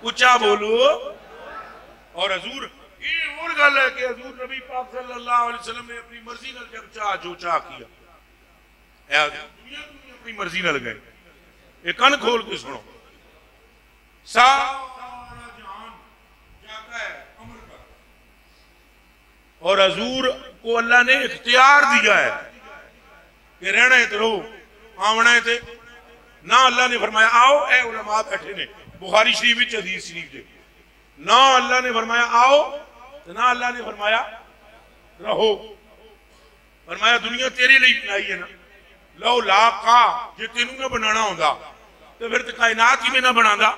ऊंचा बोलो। और हजूर ये और गल है कि हजूर नबी पाक सल्लल्लाहु अलैहि वसल्लम ने अपनी मर्जी न जब चाह जो चाह किया, दुनिया अपनी मर्जी न गए। ये कन खोल के सुनो, सारा जहान जाता है अमर का, और हजूर को अल्लाह ने इख्तियार दिया है कि रहना है तो रहो, आवना है थे ना। अल्लाह ने फरमाया आओ, ए उलमा बैठे ने बुखारी शरीफ विच हदीस शरीफ दे ना। अल्लाह ने फरमाया आओ तो ना अल्लाह ने फरमाया रहो। फरमाया दुनिया तेरे लिए बनाई है ना, लो ला का जे तेनू ना बनाना होंदा तो फिर तो कायनात ही में ना बनांदा।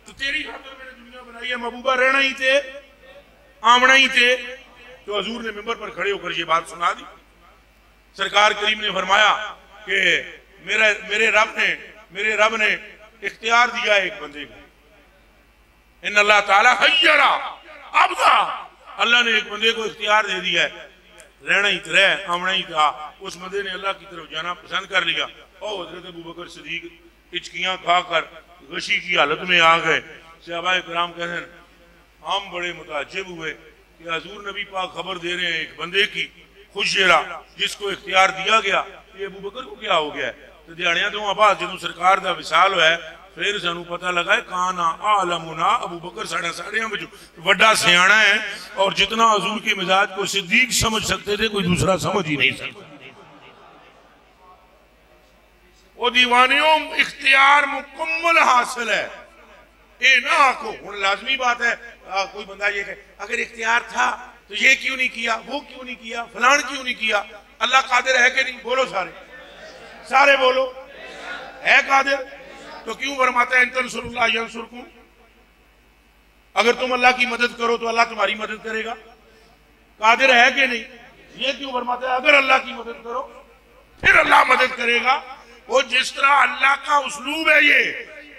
तो तेरी खातिर मैंने दुनिया बनाई है, महबूबा रहना ही थे, आवना ही थे। तो हजूर ने मिंबर पर खड़े होकर ये बात सुना दी। सरकार करीम ने फरमाया कि मेरे रब ने इख्तियार दिया एक बंदे को, इन अल्लाह ताला हय्यरा अब्दा, अल्लाह ने एक बंदे को इख्तियार दे दिया है, रहना ही रह आवना ही था। उस बंदे ने अल्लाह की तरफ जाना पसंद कर लिया। और हजरत अबू बकर सिद्दीक हिचकियां खाकर गशी की हालत में आ गए। सहाबाए किराम कहते हैं हम बड़े मुताज्जिब हुए कि हजूर नबी पाक खबर दे रहे हैं एक बंदे की खुशरा जिसको इख्तियार दिया गया, ये अबू बकर को क्या हो गया है। तो दिहाड़ियां तो बाद जो सरकार का विसाल होया फिर सानू पता लगा है काना आलमुना अबू बकर साढ़ा साढ़ियां में बड़ा सियाना है और जितना हजूर के मिजाज को सिद्दीक समझ सकते थे कोई दूसरा समझ ही नहीं सकता। वो दीवानियों इख्तियार मुकम्मल हासिल है। ये ना आखो हुण लाजमी बात है कोई बंदा ये कहे अगर इख्तियार था तो ये क्यों नहीं किया, वो क्यों नहीं किया, फलान क्यों नहीं किया। अल्लाह कादिर है कि नहीं? बोलो सारे सारे बोलो, है कादिर। तो क्यों फरमाता है इन तंसुरुल्लाह यंसुरकुम, अगर तुम अल्लाह की मदद करो तो अल्लाह तुम्हारी मदद करेगा। कादिर है कि नहीं? ये क्यों फरमाता है अगर अल्लाह की मदद करो फिर अल्लाह मदद करेगा। वो जिस तरह अल्लाह का उसलूब है ये,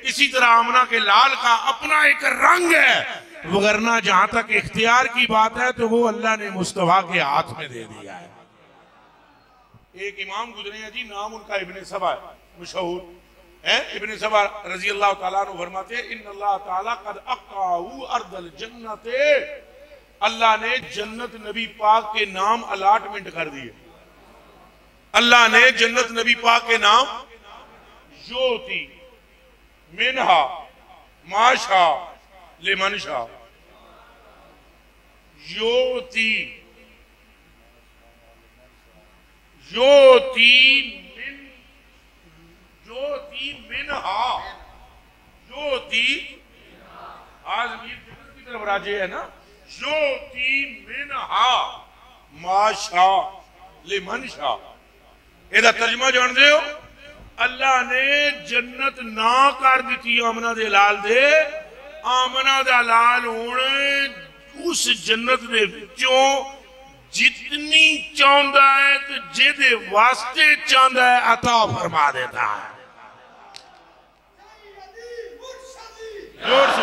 इसी तरह आमना के लाल का अपना एक रंग है। वगरना जहां तक इख्तियार की बात है तो वो अल्लाह ने मुस्तफा के हाथ में दे दिया है। एक इमाम गुजरे हैं जी, नाम उनका इब्ने सबा मशहूर है। इब्ने सबा रजी अल्लाह तआला अन्हु फरमाते हैं इन्नल्लाह तआला कद अक़ाउ अर्दल जन्नते, अल्लाह ने जन्नत नबी पाक के नाम अलाटमेंट कर दिए। अल्लाह ने जन्नत नबी पाक के नाम योती मिनहा माशा लिमनशा, योती योती मिनहा, योती आज मीर की तरफ राजे है ना, योती मिनहा माशा लिमनशा। एदा तर्जमा जानते हो? अल्लाह ने जन्नत ना कर दी आमना दे लाल दे, आमना दा लाल हुण उस जन्नत दे विचों जितनी चाहता है तो जेदे वास्ते चाहता है अता फरमा देता है। जोर से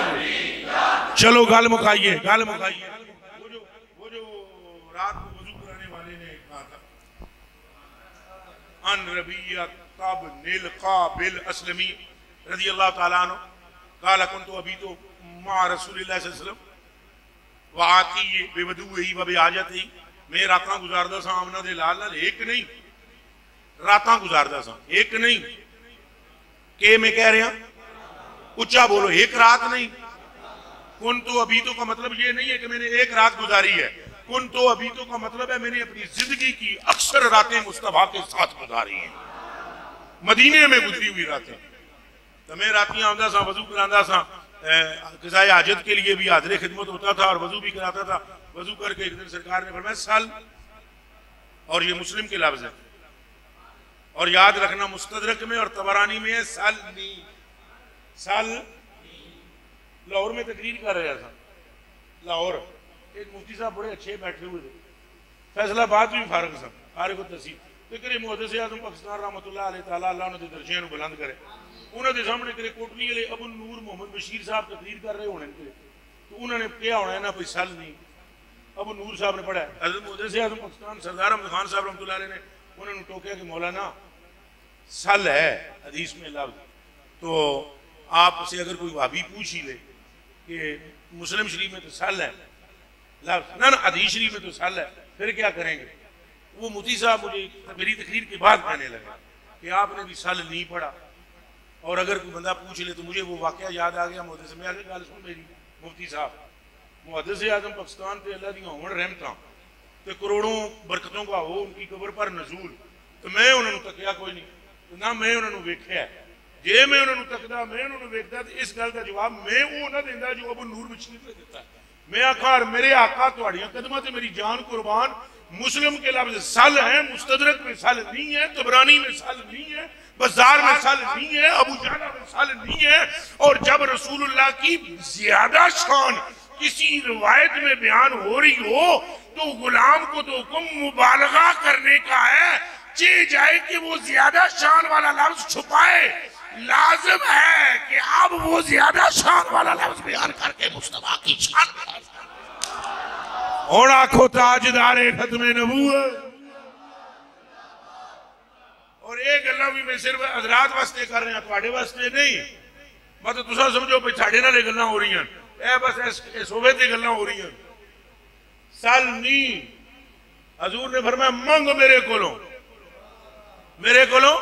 चलो गल मुकाइए, गल मुकाइए। वो जो रात को वजू कराने वाले ने कहा था अन रबिया तब नील काबिल असलमी रजी अल्लाह तआला अन्हु काला कुंतु अभी तो मा रसूलिल्लाह सल्लल्लाहु अलैहि वसल्लम वाती बेवदू ही व आजत ही, मैं रातां गुजारदा सा आमना दे लाल नाल, एक नहीं रातां गुजारदा सा, एक नहीं के मैं कह रहा उच्चा बोलो, एक रात नहीं। कुंतु अभी तो का मतलब ये नहीं है कि मैंने एक रात गुजारी है, कुंतु अभी तो का मतलब है मैंने अपनी जिंदगी की अक्सर रातें मुस्तफा के साथ गुजारी हैं, मदीने में गुजरी हुई रातें। तो मैं रातियां आमदा सा, वजू करांदा सा, क़ज़ाए हाजत के लिए भी हाज़िर खिदमत होता था और वजू भी कराता था। वजू करके एक दिन सरकार ने फरमाया सल, और ये मुस्लिम के लफ्ज़ है और याद रखना मुस्तदरक में और तबरानी में है सल नी, सल। लाहौर में तकरीर कर रहा था, लाहौर एक मुफ्ती साहब बड़े अच्छे बैठे हुए थे, फैसलाबाद भी फारग सा फारग तहसील फिक्र मुहद्दिस आज़म पाकिस्तान रहमतुल्लाह अलैह तआला अल्लाह उन्हां दे दर्जे नूं बुलंद करे। उन्होंने सामने करे कोटली वाले अबू नूर मोहम्मद बशीर साहब तकरीर कर रहे होने के, तो उन्होंने क्या होना है ना कोई सल नहीं। अबू नूर साहब ने पढ़ा है, हज़रत मुहद्दिस आज़म पाकिस्तान सरदार अहमद खान साहब रहमतुल्लाह अलैह ने उन्होंने टोकिया कि मौलाना सल है हदीस में लफ्ज़, तो आपसे अगर कोई वाबी पूछ ही ले कि मुस्लिम शरीफ में तो सल है लफ्ज़, ना हदीस शरीफ में तो सल है, फिर क्या करेंगे। वो मुफ्ती साहब मुझे मेरी तकरीर के बाद कहने लगे कि आपने भी सल नहीं पढ़ा, और अगर कोई बंदा पूछ ले तो मुझे वो वाकया याद आ गया मुहद्दिस में आगे गल सुन मेरी मुफ्ती साहब मुहद्दिस आज़म पाकिस्तान ते अल्लाह दी होवन रहमतां ते करोड़ों बरकतों का हो उनकी कब्र पर नजूल, तो मैं उन्होंने तकिया कोई नहीं, तो ना मैं उन्होंने वेख्या, जे मैं उन्होंने तकदा मैं उन्होंने वेखदा तो इस गल का जवाब मैं वो ना देंदा जो अबू नूर बशीर ने दिता। मैं आखा मेरे आका तुहाड़ियां कदमां ते मेरी जान कुर्बान, मुस्लिम के लफ्ज़ सल है, मुस्तदरक में सल नहीं है, तबरानी में सल नहीं है, बाजार में सल नहीं है, अबू जाला में सल नहीं है। और जब रसूलुल्लाह की ज्यादा शान किसी रिवायत में बयान हो रही हो तो गुलाम को तो हुक्म मुबालगा करने का है, चे जाए कि वो ज्यादा शान वाला लफ्ज छुपाए, लाजिम है कि अब वो ज्यादा शान वाला लफ्ज बयान करके मुस्तफा की शान और आखो ताजदारे खत्मे नबूवत। और ये गल्लां भी मैं सिर्फ हजरात वास्ते कर रहा, थोड़े वास्ते नहीं। मतलब तुसा समझो भाई साढ़े नाल गल्लां हो रही हैं, बस सोबे दी गल्लां हो रही हैं। सल नहीं, हजूर ने फरमाया मंग मेरे कोलों,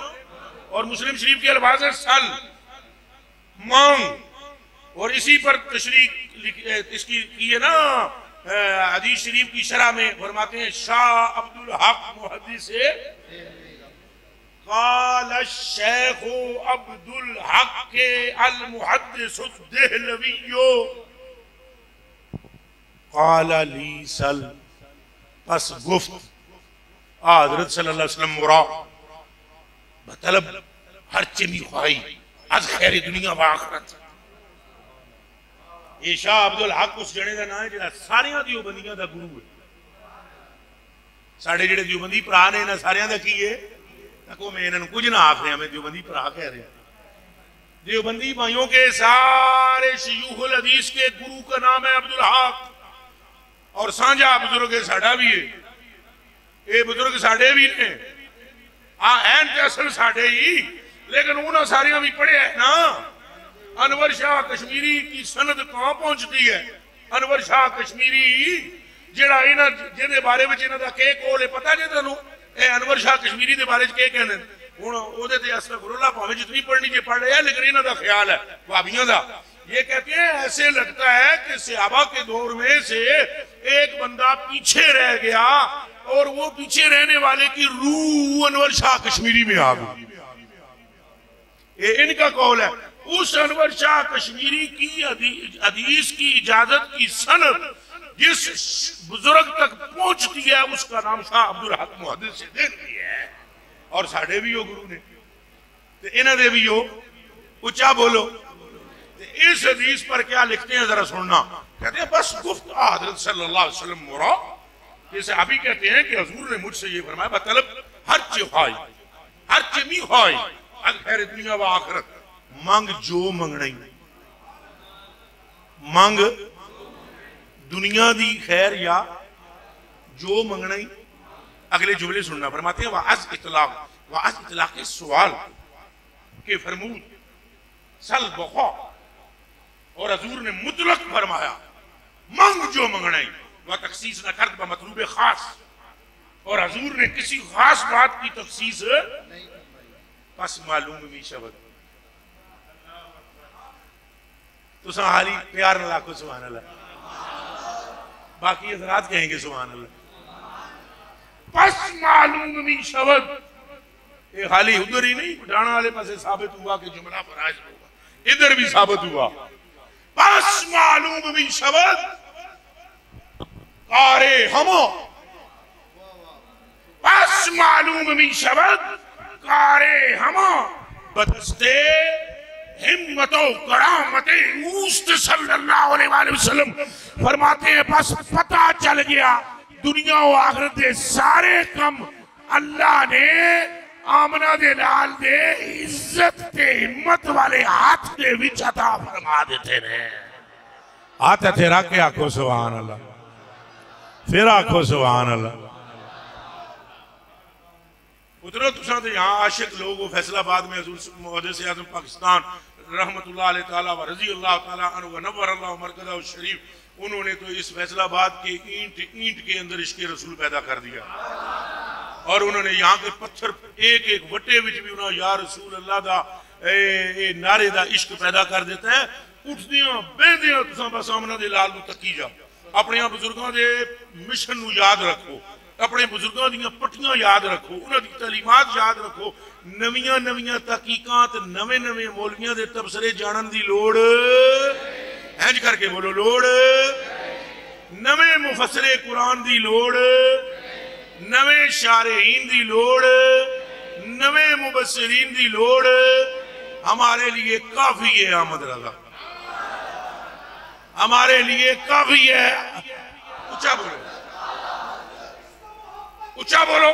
और मुस्लिम शरीफ के अल्फाज है सल मांग। और इसी पर तशरीह इसकी की है ना हदीस शरीफ की शरह में फरमाते हैं शाह अब्दुल हक मुहद्दिस से काल शेख अब्दुल हक के अल मुहद्दिस देहलवियो काल ली सल पस गुफ्त हज़रत सल्लल्लाहु अलैहि वसल्लम मुरा मतलब हर चिमी ख्वाही अज खैर दुनिया व आखिरत। ये शाह अब्दुल हक उस जने का नाम है जो सारिया दियोबंदियों का गुरु है। साढ़े जेडे दियोबंदी भरा ने इन्होंने सारिया का की है को मैं इन्होंने कुछ ना आख रहा, मैं दियोबंदी भरा कह रहा। दियोबंदी भाइयों के सारे शयूखुल हदीस के गुरु का नाम है अब्दुल हक और सांझा बुजुर्ग साडा भी है। ये बुजुर्ग साडे भी ने एन ते असल साडे ही, लेकिन उन्होंने सारिया भी पढ़िया है ना। अनवर शाह कश्मीरी की सनद कहां पहुंचती है? अनवर शाह कश्मीरी जेड़ा इन्हां जिहदे बारे में इन्हां दा के कोल है पता जे तुहानू? ए अनवर शाह कश्मीरी दे बारे च के कहंदे हुण ओहदे ते अस्तगफुरुल्लाह भावें जितनी पढ़नी जे पढ़ रहे हैं, लेकिन इन्हां दा ख्याल है भाबियों दा। ये कहते हैं ऐसे लगता है कि सहाबा के दौर में से एक बंदा पीछे रह गया और वो पीछे रहने वाले की रूह अनवर शाह कश्मीरी में आ गई। ये इनका कौल है। उस अनवर शाह कश्मीरी की हदीस की इजाजत की सनद जिस बुजुर्ग तक पहुंचती है उसका नाम शाह अब्दुल हक मुहद्दिस से देती है। और साढ़े भी हो गुरु ने तो इन्हों दे भी हो उच्चा बोलो। इस हदीस पर क्या लिखते हैं जरा सुनना। कहते हैं बस गुफ्त हज़रत सल्लल्लाहु अलैहि वसल्लम मुरा, ये सहाबी कहते हैं कि हजूर ने मुझसे ये फरमाया मतलब हर चिहाई हर चिमी खाई अज खैर दुनिया व आखिरत मंग जो मंगना ही मंग दुनिया दी खैर या जो मंगना ही। अगले जुमले सुनना फरमाते हैं वाज इतलाक के सवाल के फरमूद सल बखा और हजूर ने मुतलक फरमाया मंग जो मंगना ही वह तखसीस न कर मतलूब खास। और हजूर ने किसी खास बात की तखसीस बस मालूम भी शब्द तो हाली प्यार न लाखो सुभान अल्लाह, बाकी हज़रात कहेंगे सुभान अल्लाह। बस मालूम भी शब्द ये खाली उधर ही नहीं डाणा वाले पासे साबित हुआ कि जुमला फराज होगा, इधर भी साबित हुआ। बस मालूम भी शब्द कारे हमो, बस मालूम भी शब्द कारे हमो बदस्ते हिम्मतो करामते उस्त सल्लल्लाहु अलैहि वसल्लम फरमाते हैं बस पता चल गया दुनिया और आखिरत के सारे कम अल्लाह ने आमना दे लाल दे इज्जत के हिम्मत वाले हाथ के विच अता फरमा देते ने। हाथ थे रख के आखो सुभान अल्लाह, फिर आखो सुभान अल्लाह। उधर तुसा तो यहाँ आशिक लोग फैसलाबाद में हजूर मुहद्दिस आज़म पाकिस्तान रहमतुल्लाह अलैहि ताला व रज़ी अल्लाह ताला अन्हु व नव्वर अल्लाह मरकज़हु शरीफ, उन्होंने तो इस फैसलाबाद के ईंट के अंदर इश्क़ रसूल पैदा कर दिया। और उन्होंने यहाँ के पत्थर एक एक वटे विच भी उन्होंने या रसूल अल्लाह दा ए नारे दा इश्क पैदा कर देता है। उठदियां बहदियां तुसां बस आमना दे लाल नूं तकी जाओ, अपने बुजुर्गों के मिशन नूं याद रखो, अपने बुजुर्गों दी पट्टियां याद रखो, उन्होंने तालीमात याद रखो। नवियां नवियां तहकीकात नवे नवे मौलवियां दे तबसरे जानन दी लोड़ इंज करके बोलो लोड़, नवे मुफस्सिरे कुरान दी लोड़, नवे शारहीन दी लोड़, नवे मुबस्सिरीन दी लोड़ हमारे लिए काफी है। अहमद रजा हमारे लिए काफी है। ऊंचा बोलो, ऊंचा बोलो,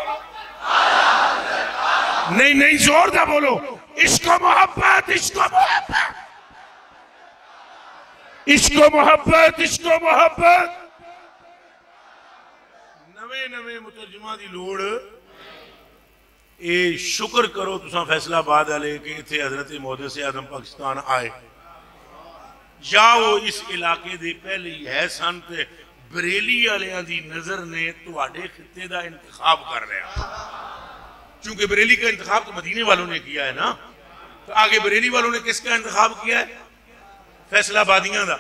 नहीं नहीं जोरदार बोलो। इश्को मोहब्बत, इश्को मोहब्बत, इश्को मोहब्बत, इश्को मोहब्बत। नवे नवे मुतरजमा दी लोड़। ए शुक्र करो तुसा फैसलाबाद वाले कि इत्थे हजरत मुहद्दिस आज़म पाकिस्तान आए। या वो इस इलाके दे पहले ही है सन ते बरेली वालियां दी नजर ने तुहाडे खिते दा इंतखाब कर रहा, क्योंकि बरेली का इंतखाब तो मदीने वालों ने किया है ना, तो आगे बरेली वालों ने किसका इंतखाब किया है? फैसलाबादियों का।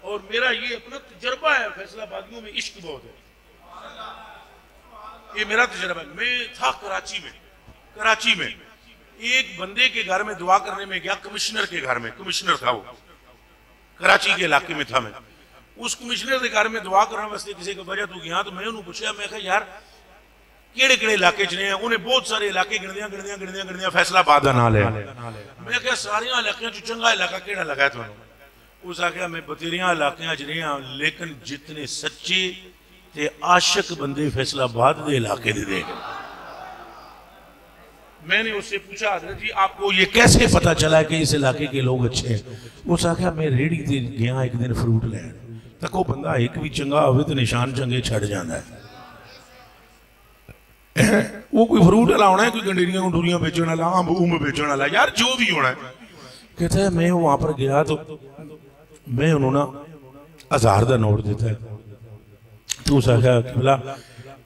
और मेरा ये अपना तजर्बा है, फैसलाबादियों में इश्क बहुत है, ये मेरा तजर्बा है। मैं था कराची में एक बंदे के घर में दुआ करने में गया, कमिश्नर के घर में, कमिश्नर था वो, कराची के इलाके में था मैं। उस कमिश्नर के घर में दुआ करने वास्ते किसी को वजह तो गया, तो मैं उन्होंने पूछा, मैं कहा यार केड़े केड़े इलाके च ने? उन्हें बहुत सारे इलाके गिणदियां फैसलाबाद का नाम लिया। मैं क्या सारे इलाकों च चंगा इलाका केड़ा लगा तुहानू? उस आख्या मैं बतेरिया इलाकों च रहा, लेकिन जितने सच्चे ते आशिक बंदे फैसलाबाद के इलाके दे देख। मैंने उससे पूछा, हजरत जी आपको ये कैसे पता चला कि इस इलाके के लोग अच्छे हैं? उस आख्या मैं रेहड़ी से गया एक दिन फ्रूट लैन, तक वो बंदा एक भी चंगा हो तो निशान चंगे छड़ जाता है। वो कोई फ्रूट वाला होना है, कोई गंडेरियां गुंडूरियां बेचने वाला, अंब उम्ब बेचने वाला, यार जो भी होना है। कहता है मैं वहां पर गया तो मैं उन्होंने 1000 का नोट दिता है, तो उस आख्या बोला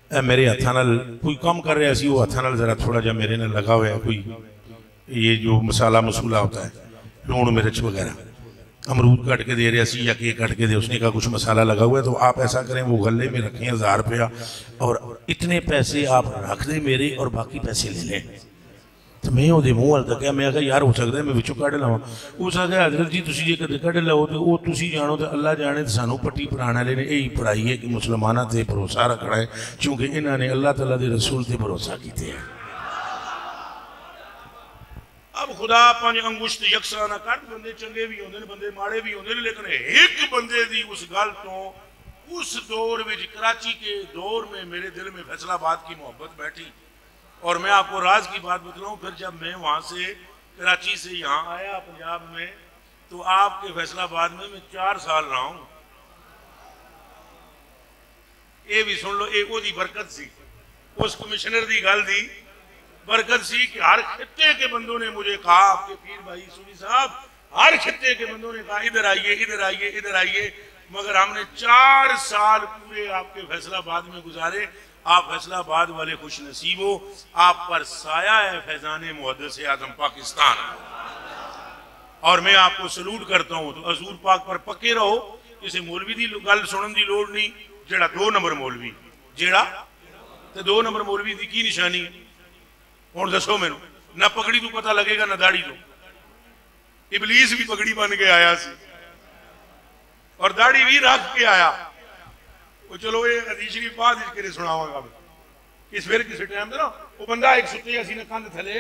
मेरे हथा नाल कोई कम कर रहा सी, वो हथा नाल जरा थोड़ा जा मेरे नाल लगा हुआ है, कोई ये जो मसाला मसूला होता है, लूण मिर्च वगैरह, अमरूद काट के दे रहा सी या केक काट के दे, उसने कहा कुछ मसाला लगा हुआ है, तो आप ऐसा करें वो गले में रखें 1000 रुपया और इतने पैसे आप रख दें मेरे और बाकी पैसे ले लें। तो मैं वो मूँह वाल तक मैं आखिया यार हो सकता है मैं विचों कढ़ लवा। उस आखिया हजरत जी तुसीं जे कदे कढ़ लो तो वो तुसीं जानो तो अल्लाह जाने, तो सानू पट्टी पढ़ाने वाले ने यही पढ़ाई है कि मुसलमानों से भरोसा रखना है, क्योंकि इन्होंने अल्लाह तआला के रसूल से भरोसा किया है। अब खुदा पांच अंगुश्त यकसा ना कट, बंदे चंगे भी होंगे बंदे माड़े भी होंगे, लेकिन एक बंदे दी उस गल तो उस दौर में, कराची के दौर में मेरे दिल में फैसलाबाद की मोहब्बत बैठी। और मैं आपको राज की बात बतलाऊं, फिर जब मैं वहां से कराची से यहाँ आया पंजाब में, तो आपके फैसलाबाद में मैं 4 साल रहा हूं। ये भी सुन लो, एक ओदी बरकत सी, उस कमिश्नर की गल दी बरकत सी कि हर खिते के बंदों ने मुझे कहा, आपके पीर भाई सुनी साहब, हर खिते के बंदों ने कहा इधर आइए इधर आइए इधर आइए, मगर हमने 4 साल पूरे आपके फैसलाबाद में गुजारे। आप फैसलाबाद वाले खुश नसीब हो, आप पर साया है फैजान मुहद्दिस आज़म पाकिस्तान, और मैं आपको सलूट करता हूं। तो हजूर पाक पर पक्के रहो, किसी मौलवी की गल सुनने की लोड़ नहीं। जेड़ा 2 नंबर मौलवी, जेड़ा तो 2 नंबर मौलवी की की निशानी है? हुण दसो मैनू, ना पगड़ी तो पता लगेगा ना दाढ़ी तो। इबलीस भी पगड़ी बन के आया सी और दाढ़ी भी रख के आया। वो चलो ये हदीस शरीफ बाद इसके सुनावांगा कि फिर किसी टाइम ना वो बंदा एक सुते सी ने कंध थले,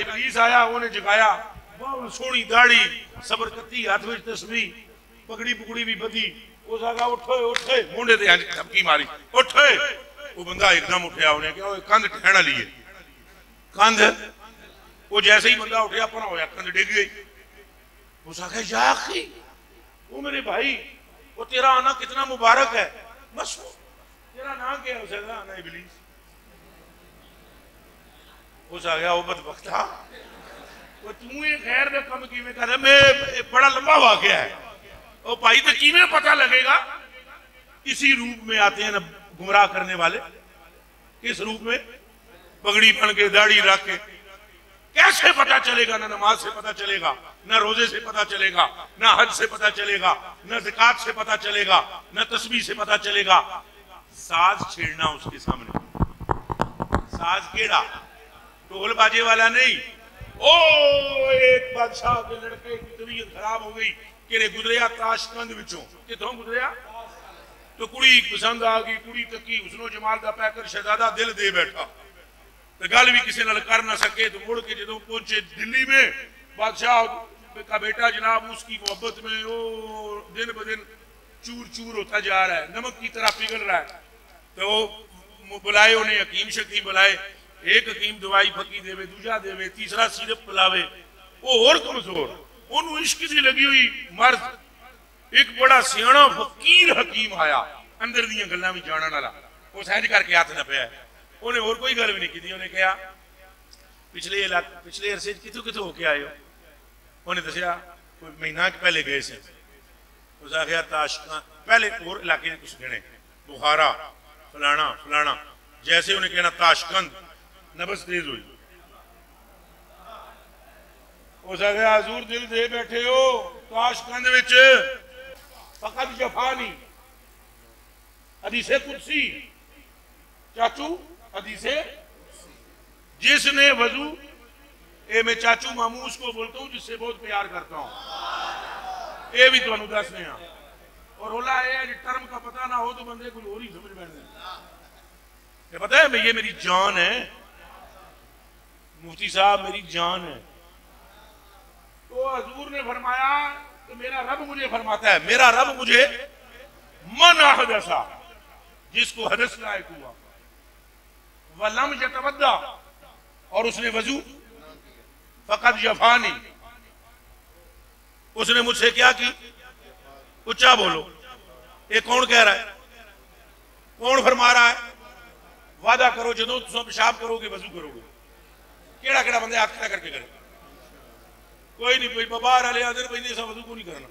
इबलीस आया, उन्हें जगाया, बहुत सोहनी दाढ़ी, सबरकती, हाथ में तस्बीह, पगड़ी पुगड़ी भी बधी। उस आगा उठो उठे, मुंडे ते धमकी मारी, उठे। वो बंदा एकदम उठा, उन्हें क्या कंध ठहण वाली है, कंध। वो जैसे ही बंदा उठा परा होया, कंध डिग गई। उस आखिया या अखी, वो मेरे भाई, वो तेरा आना कितना मुबारक है। बस तेरा नाम क्या है? उसे आना इबलीस। उस आ गया वो बदबख्ता, वो तू ये खैर का कम किवें कर, मैं बड़ा लंबा वाकया है। ओ भाई तो किवें पता लगेगा? इसी रूप में आते हैं ना गुमराह करने वाले। किस रूप में? पगड़ी बन के, दाढ़ी रख के। कैसे पता चलेगा? ना नमाज से पता चलेगा, ना रोजे से पता चलेगा, ना हज से पता चलेगा, ना ज़कात से पता चलेगा, ना तस्बीह से पता चलेगा। साज छेड़ना उसके सामने, साज केड़ा? ढोल बाजे वाला नहीं। ओ एक बादशाह के लड़के की तबीयत खराब हो गई, कि गुजरिया ताशकंद विचों, कितों गुजरिया? तो कुड़ी पसंद आ गई, कुड़ी तकी, हुस्नो जमाल का पैकर शहजादा दिल दे बैठा, तो गल भी किसी नाल कर ना सके। तो मुड़ के जो पहुंचे दिल्ली में, बादशाह का बेटा जनाब उसकी मोहब्बत में वो दिन ब दिन चूर चूर होता जा रहा है, नमक की तरह पिघल रहा है। तो बुलाए उन्हें, हकीम शकीम बुलाए, एक हकीम दवाई फकी देवे, दूजा देवे, तीसरा सिरप पिलावे। वो और कमजोर, उन्होंने इश्क की लगी हुई मर्द। एक बड़ा सियाणा फकीर हकीम आया, अंदर दी गल्लां भी जानने वाला, वो सहज करके हाथ न पाया। उन्हें और कोई गल भी नहीं की। उन्हें कहा पिछले अरसे कितों कितों होके आए हो? उन्हें दसिया कोई महीना पहले गए से, उस आखिया ताशकंद, पहले और इलाके कुछ गिने, बुखारा फलाना फलाना, जैसे उन्हें कहना ताशकंद, नबस तेज हुई। उस आखिया हजूर दिल दे बैठे हो ताशकंद विच फकत जफानी, हदीसे कुदसी चाचू, हदीसे जिसने वजू, ये मैं चाचू मामू उसको बोलता हूं जिससे बहुत प्यार करता हूं, ये भी तुहानू दस रहे हैं। और रोला है टर्म का पता ना हो तो बंदे कुछ और ही समझ बैठे। पता है ये मेरी जान है मुफ्ती साहब, मेरी जान है। तो हजूर ने फरमाया तो मेरा रब मुझे फरमाता है, मेरा रब मुझे मन हदसा, जिसको हदस लायक हुआ, वलम यतवद्दा, और उसने वजू, फकत जफानी, उसने मुझसे क्या की, उच्चा बोलो, ये कौन कह रहा है, कौन फरमा रहा है? वादा करो जो तुम पेशाब करोगे वजू करोगे। केड़ा केड़ा बंदे हाथ खड़ा करके करे, कोई नहीं, कोई बाहर वाले आदर पैसे वजू को नहीं करना,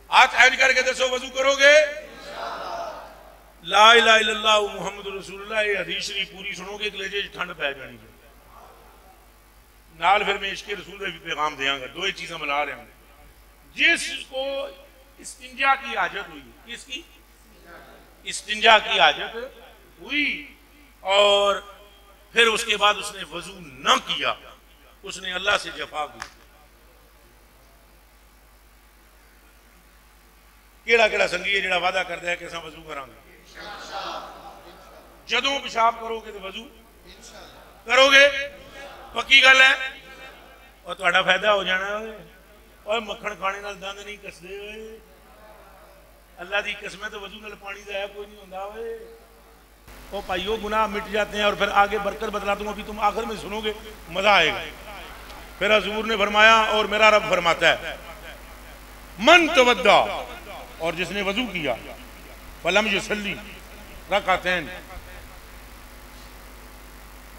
हाथ ऐड करके दसो वजू करोगे। ला इलाहा इल्लल्लाह मुहम्मद रसूलुल्लाह, ये हदीस शरीफ पूरी सुनोगे कलेजे ठंड पै जानी है। नाल फिर मैं इश्क़ रसूल का भी पैगाम देंगे, दो ही चीजें मिला रहे हैं। जिसको इस्तिंजा की हाजत हुई, किसकी इस्तिंजा की हाजत हुई, और फिर उसके बाद उसने वजू न किया, उसने अल्लाह से जफा की। केड़ा केड़ा संगी है जेड़ा वादा करता है कि असां वजू करांगे, जदों पेशाब करोगे तो वजू करोगे, पक्की गल है। और तुहाडा फायदा हो जाना है। और मक्खन खाने नाल दंद नहीं कसदे होए, अल्लाह की कसम है, तो वजू नाल पानी दा कोई नहीं होंदा होए। ओ भाइयों गुनाह मिट जाते हैं और फिर आगे बरकत बतला दूंगा, अभी तुम आखिर में सुनोगे मजा आएगा। फिर हजूर ने फरमाया और मेरा रब फरमाता है, मन तवद्दा, और जिसने वजू किया, फलम युसल्ली रकातैन,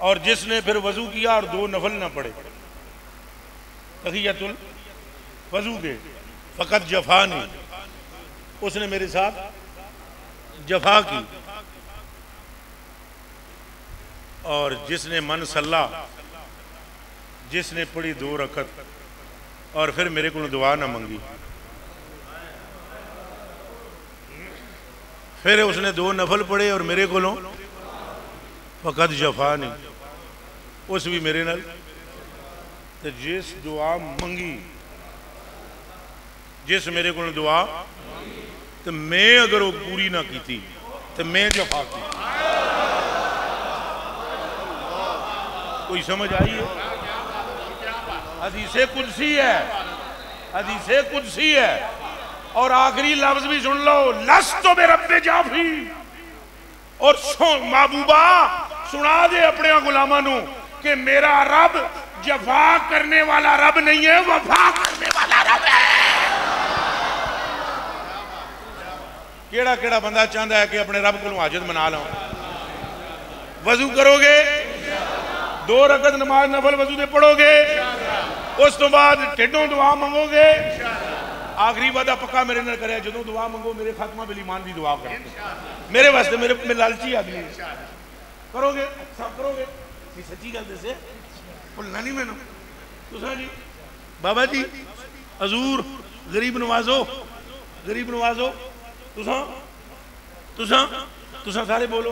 और जिसने फिर वजू किया और दो नफल ना पड़े तहियतुल वजू के, फकत जफानी, उसने मेरे साथ जफा की। और जिसने मन सल्ला, जिसने पढ़ी दो रकत और फिर मेरे को दुआ ना मंगी, फिर उसने दो नफल पढ़े और मेरे को फकत जफा नहीं, उस भी मेरे नाल। तो जिस दुआ मंगी, जिस मेरे को दुआ, तो मैं अगर वो पूरी ना की तो मैं जफा की। कोई समझ आई है? हदीसे कुदसी है, हदीसे कुदसी है। और आखिरी लफ्ज भी सुन लो, लस्तो बे रब्बे जाफी, और महबूबा सुना दे अपने गुलामां नू कि मेरा रब जफा करने वाला रब नहीं है, वफा करने वाला रब है। केड़ा केड़ा बंदा चाहता है कि अपने रब को हाजत मना लो। वजू करोगे, दो रकत नमाज नफल वजू दे पढ़ोगे, उस तो बाद ढिडों दुआ मंगोगे। आखिरी वादा पक्का मेरे नाल करे, जो दुआ मंगो मेरे खात्मा बिल ईमान की दुआ करो मेरे वास्ते, मेरे लालची आदमी करोगे, सब करोगे। सच्ची गल दसे, भुलना नहीं मैनू। तुसा जी बाबा जी हजूर गरीब नवाजो, गरीब नवाजो, तुसा तुसा तुसा सारे बोलो।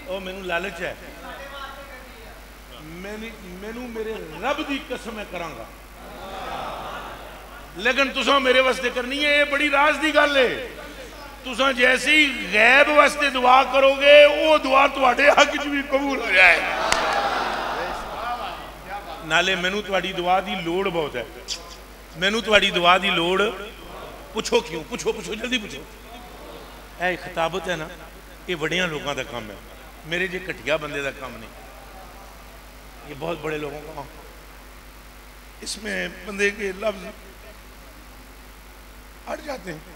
ओ मैनू लालच है, मैनू मेरे रब की कसम करांगा, लेकिन तुसा मेरे वास्ते करनी है। ये बड़ी राज की गल है। तुसा जैसी गैब वास्ते दुआ करोगे, वो दुआ तुहाडे हक च भी कबूल हो जाए। नाले मैनू तुहाडी दुआ की लोड़ बहुत है, मैनू तुहाडी दुआ की लोड़। पुछो क्यों? पुछो पुछो, जल्दी पुछो। यह खिताबत है ना, ये बड़िया लोगों का काम है, मेरे जे घटिया बंदे का काम नहीं। ये बहुत बड़े लोगों का काम। इसमें बंदे के लफ्ज हट जाते हैं।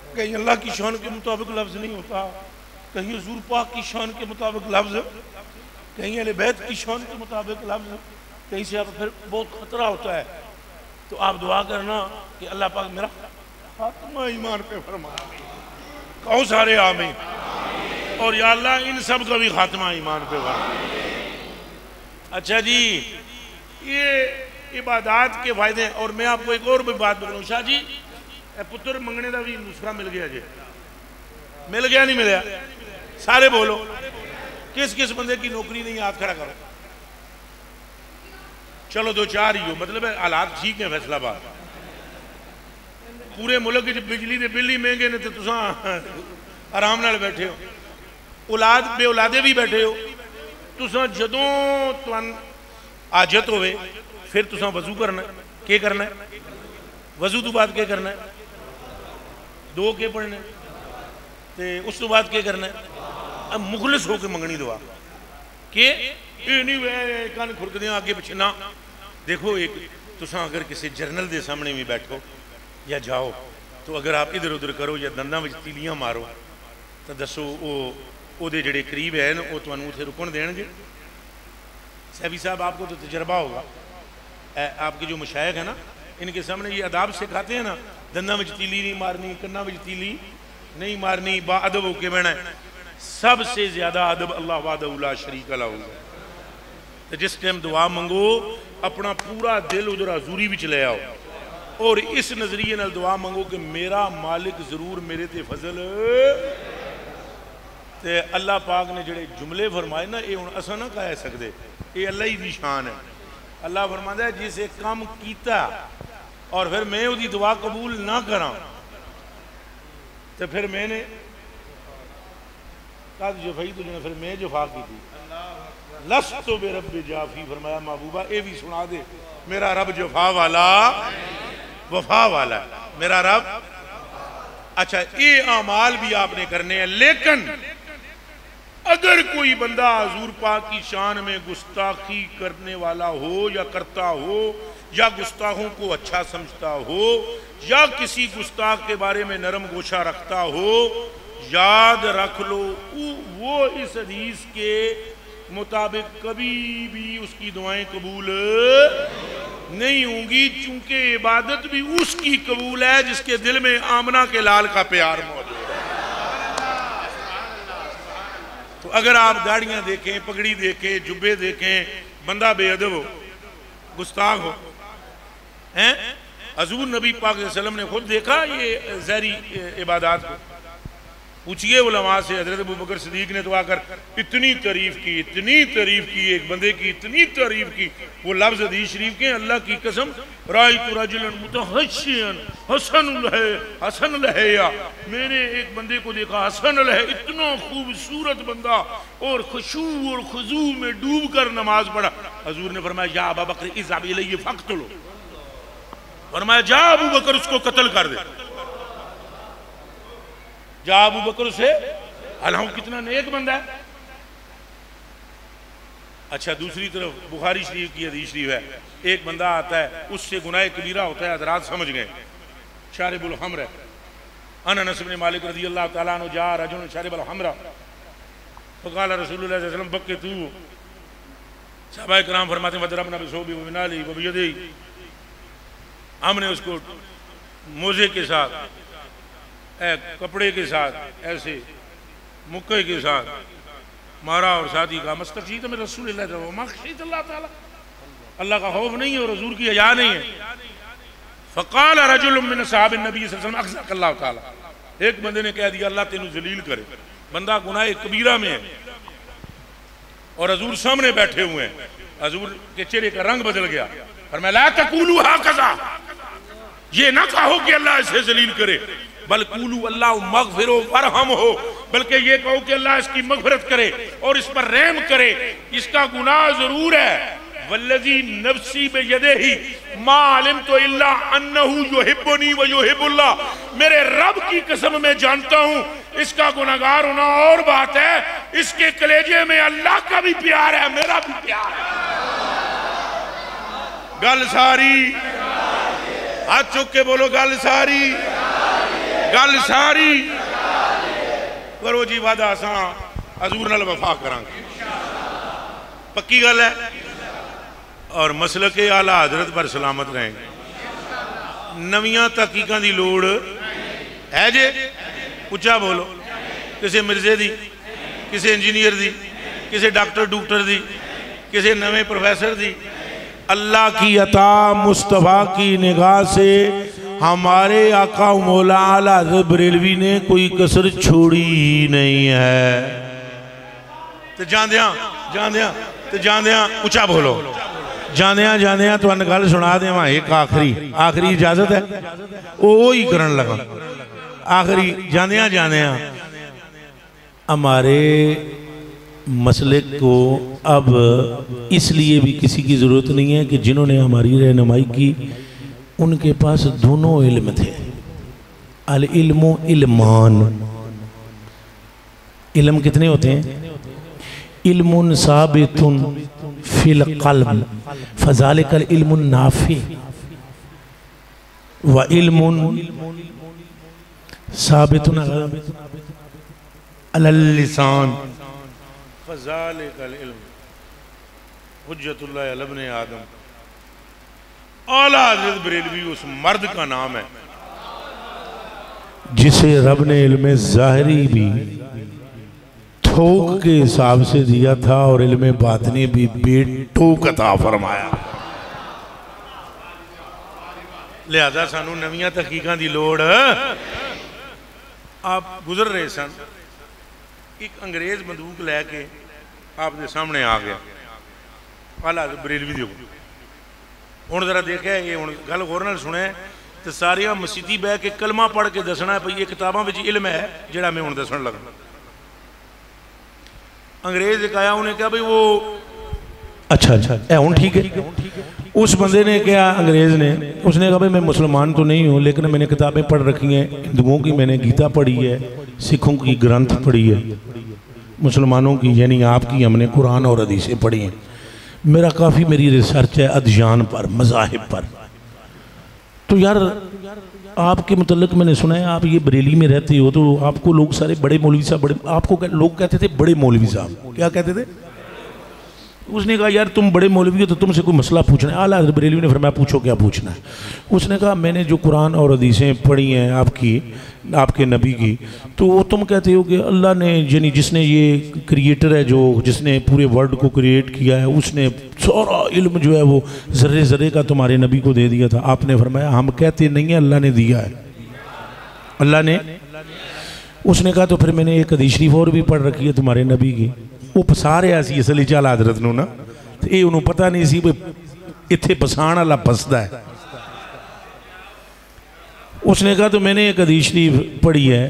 कहीं अल्लाह की शान के मुताबिक लफ्ज नहीं होता, कहीं हुजूर पाक की शान के मुताबिक लफ्ज, कहीं अहले बैत की शान के मुताबिक लफ्ज। तो इससे आप फिर बहुत खतरा होता है। तो आप दुआ करना कि अल्लाह पाक मेरा खात्मा ईमान पे फरमा। कहो सारे आमीन। और या अल्लाह इन सब का भी खात्मा ईमान पे फरमा। अच्छा जी, ये इबादत के फायदे। और मैं आपको एक और भी बात बताऊँ शाह जी, पुत्र मंगने का भी नुस्खा मिल गया जी। मिल गया नहीं मिलया? सारे बोलो किस किस बंदे की नौकरी नहीं, हाथ खड़ा करो। चलो दो चार ही हो, मतलब है हालात ठीक है। फैसलाबाद पूरे मुल्क बिजली के बिल ही महंगे ने, तो तुम आराम नाल बैठे हो। औलाद बे औलादे भी बैठे हो। तुम जदों तुहानू आजत होवे फिर तुम वजू करना। के करना है? वजू तो बाद के करना है? दो के पढ़ने, तो उस तो बाद के करना है? अब मुखलिस होकर मंगनी दुआ के ये नहीं वे कान खुरकदे आगे पिछे ना। देखो एक तुसा अगर किसी जरनल के सामने भी बैठो या जाओ, तो अगर आप इधर उधर करो या दंदा में तीलियां मारो, तो दसो वो जेडे करीब है ना, वो तुहानू उत्थे रुकन देणगे? सैफी साहब आपको तो तजर्बा होगा, आपके जो मशायख है ना, इनके सामने ये अदाब सिखाते हैं ना, दंदा में तीली नहीं मारनी, कन्ना में तीली नहीं मारनी, बाअदब होके बहना है। सबसे ज्यादा अदब अल्लाह वहदहू ला शरीक लहू। तो जिस टाइम दुआ मंगो अपना पूरा दिल उधर हजूरी विच ले आओ और इस नजरिए नाल दुआ मंगो कि मेरा मालिक जरूर मेरे ते फजल। ते अल्लाह पाक ने जेडे जुमले फरमाए ना, ये हुण असां ना कह सकते, ये अल्लाह ही दी शान है। अल्लाह फरमांदा है जिसे काम कीता और फिर मैं उसकी दुआ कबूल ना करा, तो फिर मैंने कद जफई तुझे, फिर मैं जफा की थी। लस तो बे रब जाफी, फरमाया महबूबा ये भी सुना दे, मेरा रब जफा वाला वफा वाला है, मेरा रब। अच्छा, ये अमाल भी आपने करने हैं, लेकिन अगर कोई बंदा हुजूर पाक की शान में गुस्ताखी करने वाला हो या करता हो, या गुस्ताखों को अच्छा समझता हो, या किसी गुस्ताख के बारे में नरम गोशा रखता हो, याद रख लो वो इस हदीस के मुताबिक कभी भी उसकी दुआएं कबूल नहीं होंगी, चूंकि इबादत भी उसकी कबूल है जिसके दिल में आमना के लाल का प्यार मौजूद है। तो अगर आप दाढ़ियां देखें, पगड़ी देखें, जुब्बे देखें, बंदा बेअदब हो, गुस्ताख हो, हैं? हजूर नबी पाक सल्लल्लाहु अलैहि वसल्लम ने खुद देखा ये ज़हरी इबादत को। पूछिए उलमा से, हजरत अबू बकर सिद्दीक ने तो आकर इतनी तारीफ की एक बंदे की इतनी तारीफ की, वो लफ्ज़ हदीस शरीफ के, अल्लाह की कसम, रायतु रजुलन मुतहश्शियन हसन लहया, मैंने एक बंदे को देखा हसन लह, इतना खूबसूरत बंदा और खुशू और खुजू में डूब कर नमाज पढ़ा। हजूर ने फरमाया या अबू बकर इज़हब इलैहि फ़क़्तुलू, फरमाया जा अबू बकर उसको कत्ल कर दे, जा अबू बकर से, हालांकि कितना नेक बंदा है। अच्छा, दूसरी तरफ बुखारी शरीफ की हदीस शरीफ है, एक बंदा आता है उससे गुनाह कबीरा होता है, हज़रात समझ गए, शारिबुल हमरा, अनस इब्न मालिक रज़ियल्लाहु तआला अन्हु जा रजुल शारिबुल हमरा फ़क़ाल रसूलुल्लाह सल्लल्लाहु अलैहि वसल्लम बक्के तू, सहाबाए किराम फरमाते हैं वदरबना बिसौबी व बिनाली व बियदी, हमने उसको मोजे के साथ, कपड़े के साथ, ऐसे मुक्के के साथ मारा और साथ ही कहा मस्तक़ीत में रसूलुल्लाह अल्लाह का खौफ नहीं है और हजूर की हया नहीं है। फ़क़ाल रजुल मिन असहाब नबी सल्लल्लाहु अलैहि वसल्लम अग़ज़ाकल्लाहु तआला, एक बंदे ने कह दिया अल्लाह तेनू जलील करे, बंदा गुनाह कबीरा में है और हजूर सामने बैठे हुए हैं, हजूर के चेहरे का रंग बदल गया, फरमाया ला तक़ूलू हाकज़ा, ये ना कहो कि अल्लाह इसे जलील करे, बल कूलू अल्लाह मग़फ़िर वरहम हो, बल्कि ये कहो कि अल्लाह इसकी मग़फ़िरत करे और इस पर रहम करे, इसका गुनाह जरूर है। वल्लज़ी नफ्सी बियदिही मा अलिमतु इल्ला अन्नहु युहिब्बुनी व युहिब्बुल्लाह, मेरे रब की कसम मैं जानता हूँ इसका गुनाहगार होना और बात है, इसके कलेजे में अल्लाह का भी प्यार है, मेरा भी प्यार है। गल सारी, हाथ चुक के बोलो गल सारी, गल सारी करो जी, वादा असां हजूर नाल वफा करांगे, पक्की गल है। और मसलक के आला हजरत पर सलामत रहेंगे। नवियां तहकीकां दी लोड़ है जे? उच्चा बोलो। किसी मिर्जे दी, किसी इंजीनियर दी, किसी डॉक्टर डूक्टर दी, किसी नवे प्रोफेसर दी। अल्लाह की अता मुस्तफ़ा की निगाह से हमारे आका मौला आला हज़रत बरेलवी ने कोई कसर छोड़ी ही नहीं है। तो जांदियां उच्चा बोलो। जांदियां तुहानू गल सुना देवां एक आखिरी इजाजत है वो ही करन लगा। आखिरी जांदियां हमारे मसले को अब इसलिए भी किसी की ज़रूरत नहीं है कि जिन्होंने हमारी रहनुमाई की उनके पास दोनों इल्म थे। अल इल्मो इल्मान। इल्म कितने होते हैं? इल्मुन साबितुन फिल क़ल्ब फ़ज़ालिकल इल्मुन नाफ़ी व इल्मुन साबितुन अलल लिसान फ़ज़ालिकल इल्म हुज्जतुल्लाह अला इब्ने आदम। आला हज़रत बरेलवी उस मर्द का नाम है जिसे रब ने इल्म ज़ाहिरी भी थोक के हिसाब से दिया था और इल्म बातिनी भी बेठोक अता फरमाया। लिहाजा सानू नवियां तहकीकां दी लोड़। आप गुजर रहे सन, एक अंग्रेज बंदूक लैके आपके सामने आ गया। आला हज़रत बरेलवी दी हुण जरा देखा ये हुण गल गौर नाल सुने तो सारिया मसीती बह के कलमा पढ़ के दसना है भई ये किताबां विच इल्म है जिहड़ा मैं हुण दसण लगा। अंग्रेज एक आया, उन्हें कहा भाई वो अच्छा हुण ठीक है। उस बंदे ने क्या, अंग्रेज ने, उसने कहा भाई मैं मुसलमान तो नहीं हूँ लेकिन मैंने किताबें पढ़ रखी हैं। हिंदुओं की मैंने गीता पढ़ी है, सिखों की ग्रंथ पढ़ी है, मुसलमानों की यानी आपकी हमने कुरान और हदीसें पढ़ी हैं। मेरा काफ़ी मेरी रिसर्च है अदयान पर, मज़ाहिब पर। तो यार आपके मुतल्लिक मैंने सुना है आप ये बरेली में रहते हो तो आपको लोग सारे बड़े मौलवी साहब, बड़े आपको लोग कहते थे बड़े मौलवी साहब। क्या कहते थे? उसने कहा यार तुम बड़े मौलवी हो तो तुमसे कोई मसला पूछना है। आला हज़रत बरेलवी ने फरमाया पूछो क्या पूछना है। उसने कहा मैंने जो कुरान और हदीसें पढ़ी हैं आपकी, आपके नबी की, तो वो तुम कहते हो कि अल्लाह ने यानी जिसने ये क्रिएटर है जो जिसने पूरे वर्ल्ड को क्रिएट किया है उसने सारा इल्म जो है वो ज़र्रे ज़र्रे का तुम्हारे नबी को दे दिया था। आपने फरमाया हम कहते नहीं है अल्लाह ने दिया है, अल्लाह ने। उसने कहा तो फिर मैंने एक हदीस शरीफ और भी पढ़ रखी है तुम्हारे नबी की। वो फसा रहा सी असली आला हज़रत नूं ना, तो ये उन्होंने पता नहीं सी भी इत्थे फसाण वाला फसदा है। उसने कहा तो मैंने एक हदीस शरीफ पढ़ी है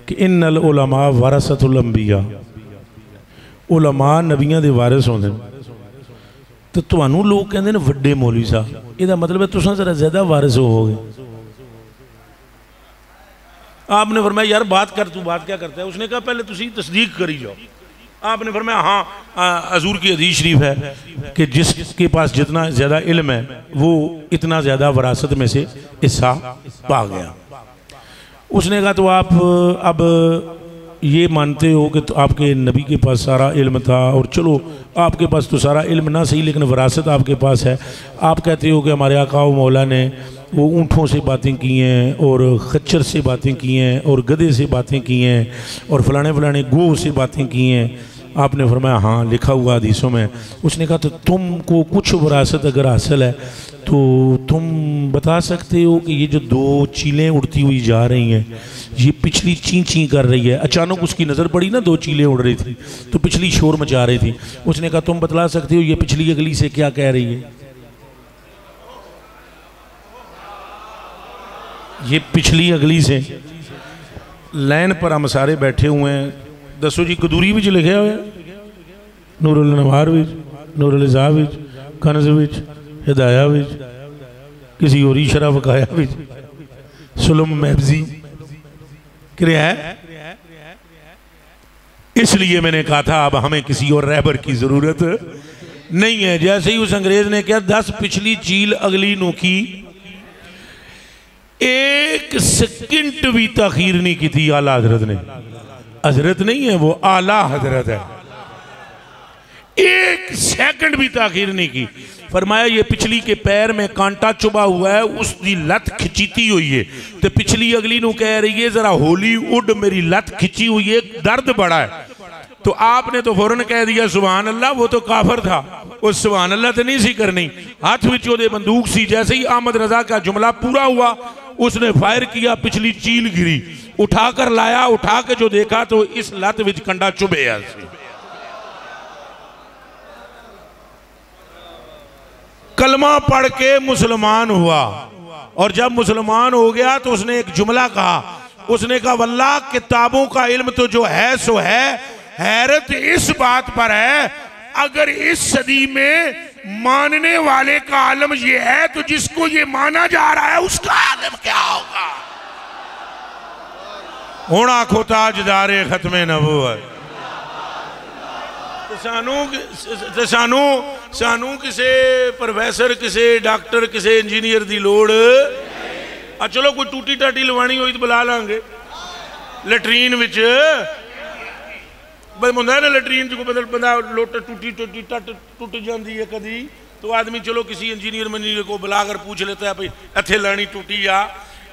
कि इन्नल उलमा वरसतुल अंबिया, उलमा नबियां दे वारिस होंदे। तो तुहानू लोग कहंदे ने वड्डे मौलवी साहब, इहदा मतलब है तुसां जरा ज़्यादा वारिस होवोगे। आपने फरमाया यार बात कर, तू बात क्या करता है? उसने कहा पहले तुसी तस्दीक करी जाओ। आपने फरमाया हाँ हजूर की हदीस शरीफ है कि जिसके पास जितना ज़्यादा इल्म है वो इतना ज़्यादा वरासत में से हिस्सा पा गया। उसने कहा तो आप अब ये मानते हो कि तो आपके नबी के पास सारा इल्म था और चलो आपके पास तो सारा इल्म ना सही लेकिन वरासत आपके पास है। आप कहते हो कि हमारे आका व मौला ने वो ऊँटों से बातें की हैं और खच्चर से बातें की हैं और गधे से बातें की हैं और फलाने फलाने गो से बातें की हैं। आपने फरमाया हाँ लिखा हुआ हदीसों में। उसने कहा तो तुमको कुछ विरासत अगर हासिल है तो तुम बता सकते हो कि ये जो दो चीलें उड़ती हुई जा रही हैं ये पिछली ची ची कर रही है। अचानक उसकी नज़र पड़ी ना, दो चीलें उड़ रही थी तो पिछली शोर मचा रही थी। उसने कहा तुम बतला सकते हो ये पिछली अगली से क्या कह रही है? ये पिछली अगली से लाइन पर हम सारे बैठे हुए हैं। दसो जी कदूरी भी लिखे हुए नूरुल नवार विच, नूरुल इज़ा विच, कनज़ विच, हिदाया विच, किसी और शरा वकाया विच, सुलम महफजी क्या है। इसलिए मैंने कहा था अब हमें किसी और रहबर की जरूरत नहीं है। जैसे ही उस अंग्रेज ने कहा 10 पिछली चील अगली नोकी, एक सेकंड भी ताखीर नहीं की थी आला हजरत ने। हजरत नहीं है वो, आला हजरत है। एक सेकंड भी ताखीर नहीं की। फरमाया ये पिछली के पैर में कांटा चुभा हुआ है, उसकी लत खिंचीती हुई है, तो पिछली अगली नू कह रही है जरा होली उड, मेरी लत खिंची हुई है, दर्द बड़ा है। तो आपने तो फौरन कह दिया सुभान अल्लाह, वो तो काफर था, वो सुभान अल्लाह तो नहीं सी करनी, हाथ विच ओदे बंदूक सी। जैसे ही अहमद रजा का जुमला पूरा हुआ उसने फायर किया, पिछली चील गिरी, उठाकर लाया, उठा के जो देखा तो इस लत विच कंडा चुभे। कलमा पढ़ के मुसलमान हुआ, और जब मुसलमान हो गया तो उसने एक जुमला कहा, उसने कहा वल्लाह किताबों का इल्म तो जो है सो है, हैरत इस बात पर है अगर इस सदी में मानने वाले का आलम ये है तो जिसको ये माना जा रहा है उसका आलम क्या होगा। हुण आखो ताजदारे खत्मे नबूवत। सानू किसी प्रोफैसर, किसी डॉक्टर, किसी इंजीनियर की लोड़। चलो कोई टूटी टाटी लवानी हुई तो बुला लांगे। लैट्रीन विच होंदा ना, लैट्रीन जो बंदा लुट टूटी टूटी टुट जाती है कभी, तो आदमी चलो किसी इंजीनियर मंजीनियर को बुलाकर पूछ लेता है भाई इत्थे लानी टूटी आ,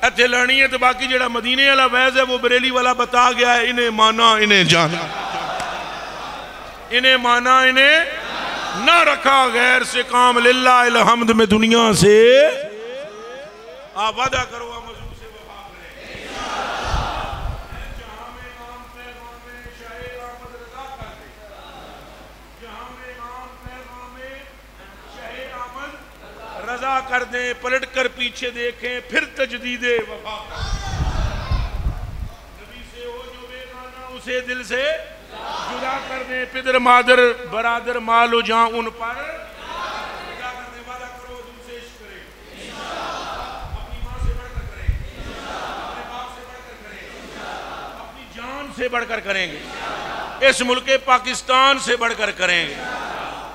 इत्थे लानी है। तो बाकी जो मदीने वाला वैज़ है वो बरेली वाला बता गया है, इन्हें माना इन्हें जाना, इन्हें माना इन्हें ना रखा, गैर से काम लिल्लाह अल हम्द में दुनिया से आप वादा करो मजूर से वफा करें। जहां में नाम पैगाम में शाहे अहमद रजा कर दे, जहां में नाम पैगाम में शाहे अहमद रजा कर दे, पलट कर पीछे देखें फिर तजदीदे वफा करें। नबी से हो जो बेगाना उसे दिल से जुदा कर दे, पिदर मादर बरादर मालो जहां उन पर जुदा कर दे। वादा करो दूसरे इश्क करें, अपनी मां से बढ़कर करें, अपने बाप से बढ़कर करें, अपनी जान से बढ़कर करेंगे, इस मुल्क पाकिस्तान से बढ़कर करेंगे।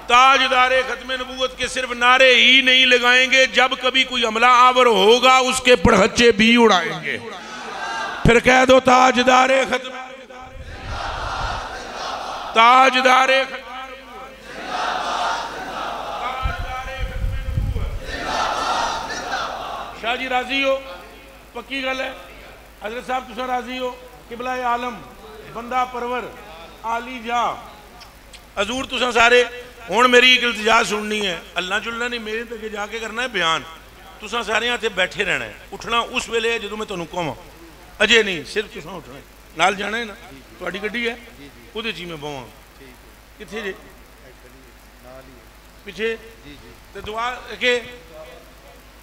ताजदारे खत्म नबूवत के सिर्फ नारे ही नहीं लगाएंगे, जब कभी कोई हमला आवर होगा उसके पड़हच्चे भी उड़ाएंगे। फिर कह दो ताजदारे खत्म, ताजदारे शाह जी राजी हो, पक्की गल है। हजरत साहब तुसा राजी हो, किबला आलम बंदा परवर आली जा हजूर तुसा सारे। हुण मेरी एक इल्तिजा सुननी है, अल्लाह जुल्ला नहीं, मेरे तक जाके करना है बयान। तुसा सारे इत्थे बैठे रहना है, उठना उस वेले है जो मैं तुहानूं कहां, अजे नहीं, सिर्फ तुसा उठना है। नाल जाना है ना, तुहाडी गड्डी है उहदे च मैं बवां, कित्थे जे पिछे ते दुआ के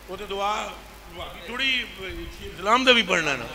वो तो दुआ थोड़ी इस्लाम दा भी पढ़ना ना।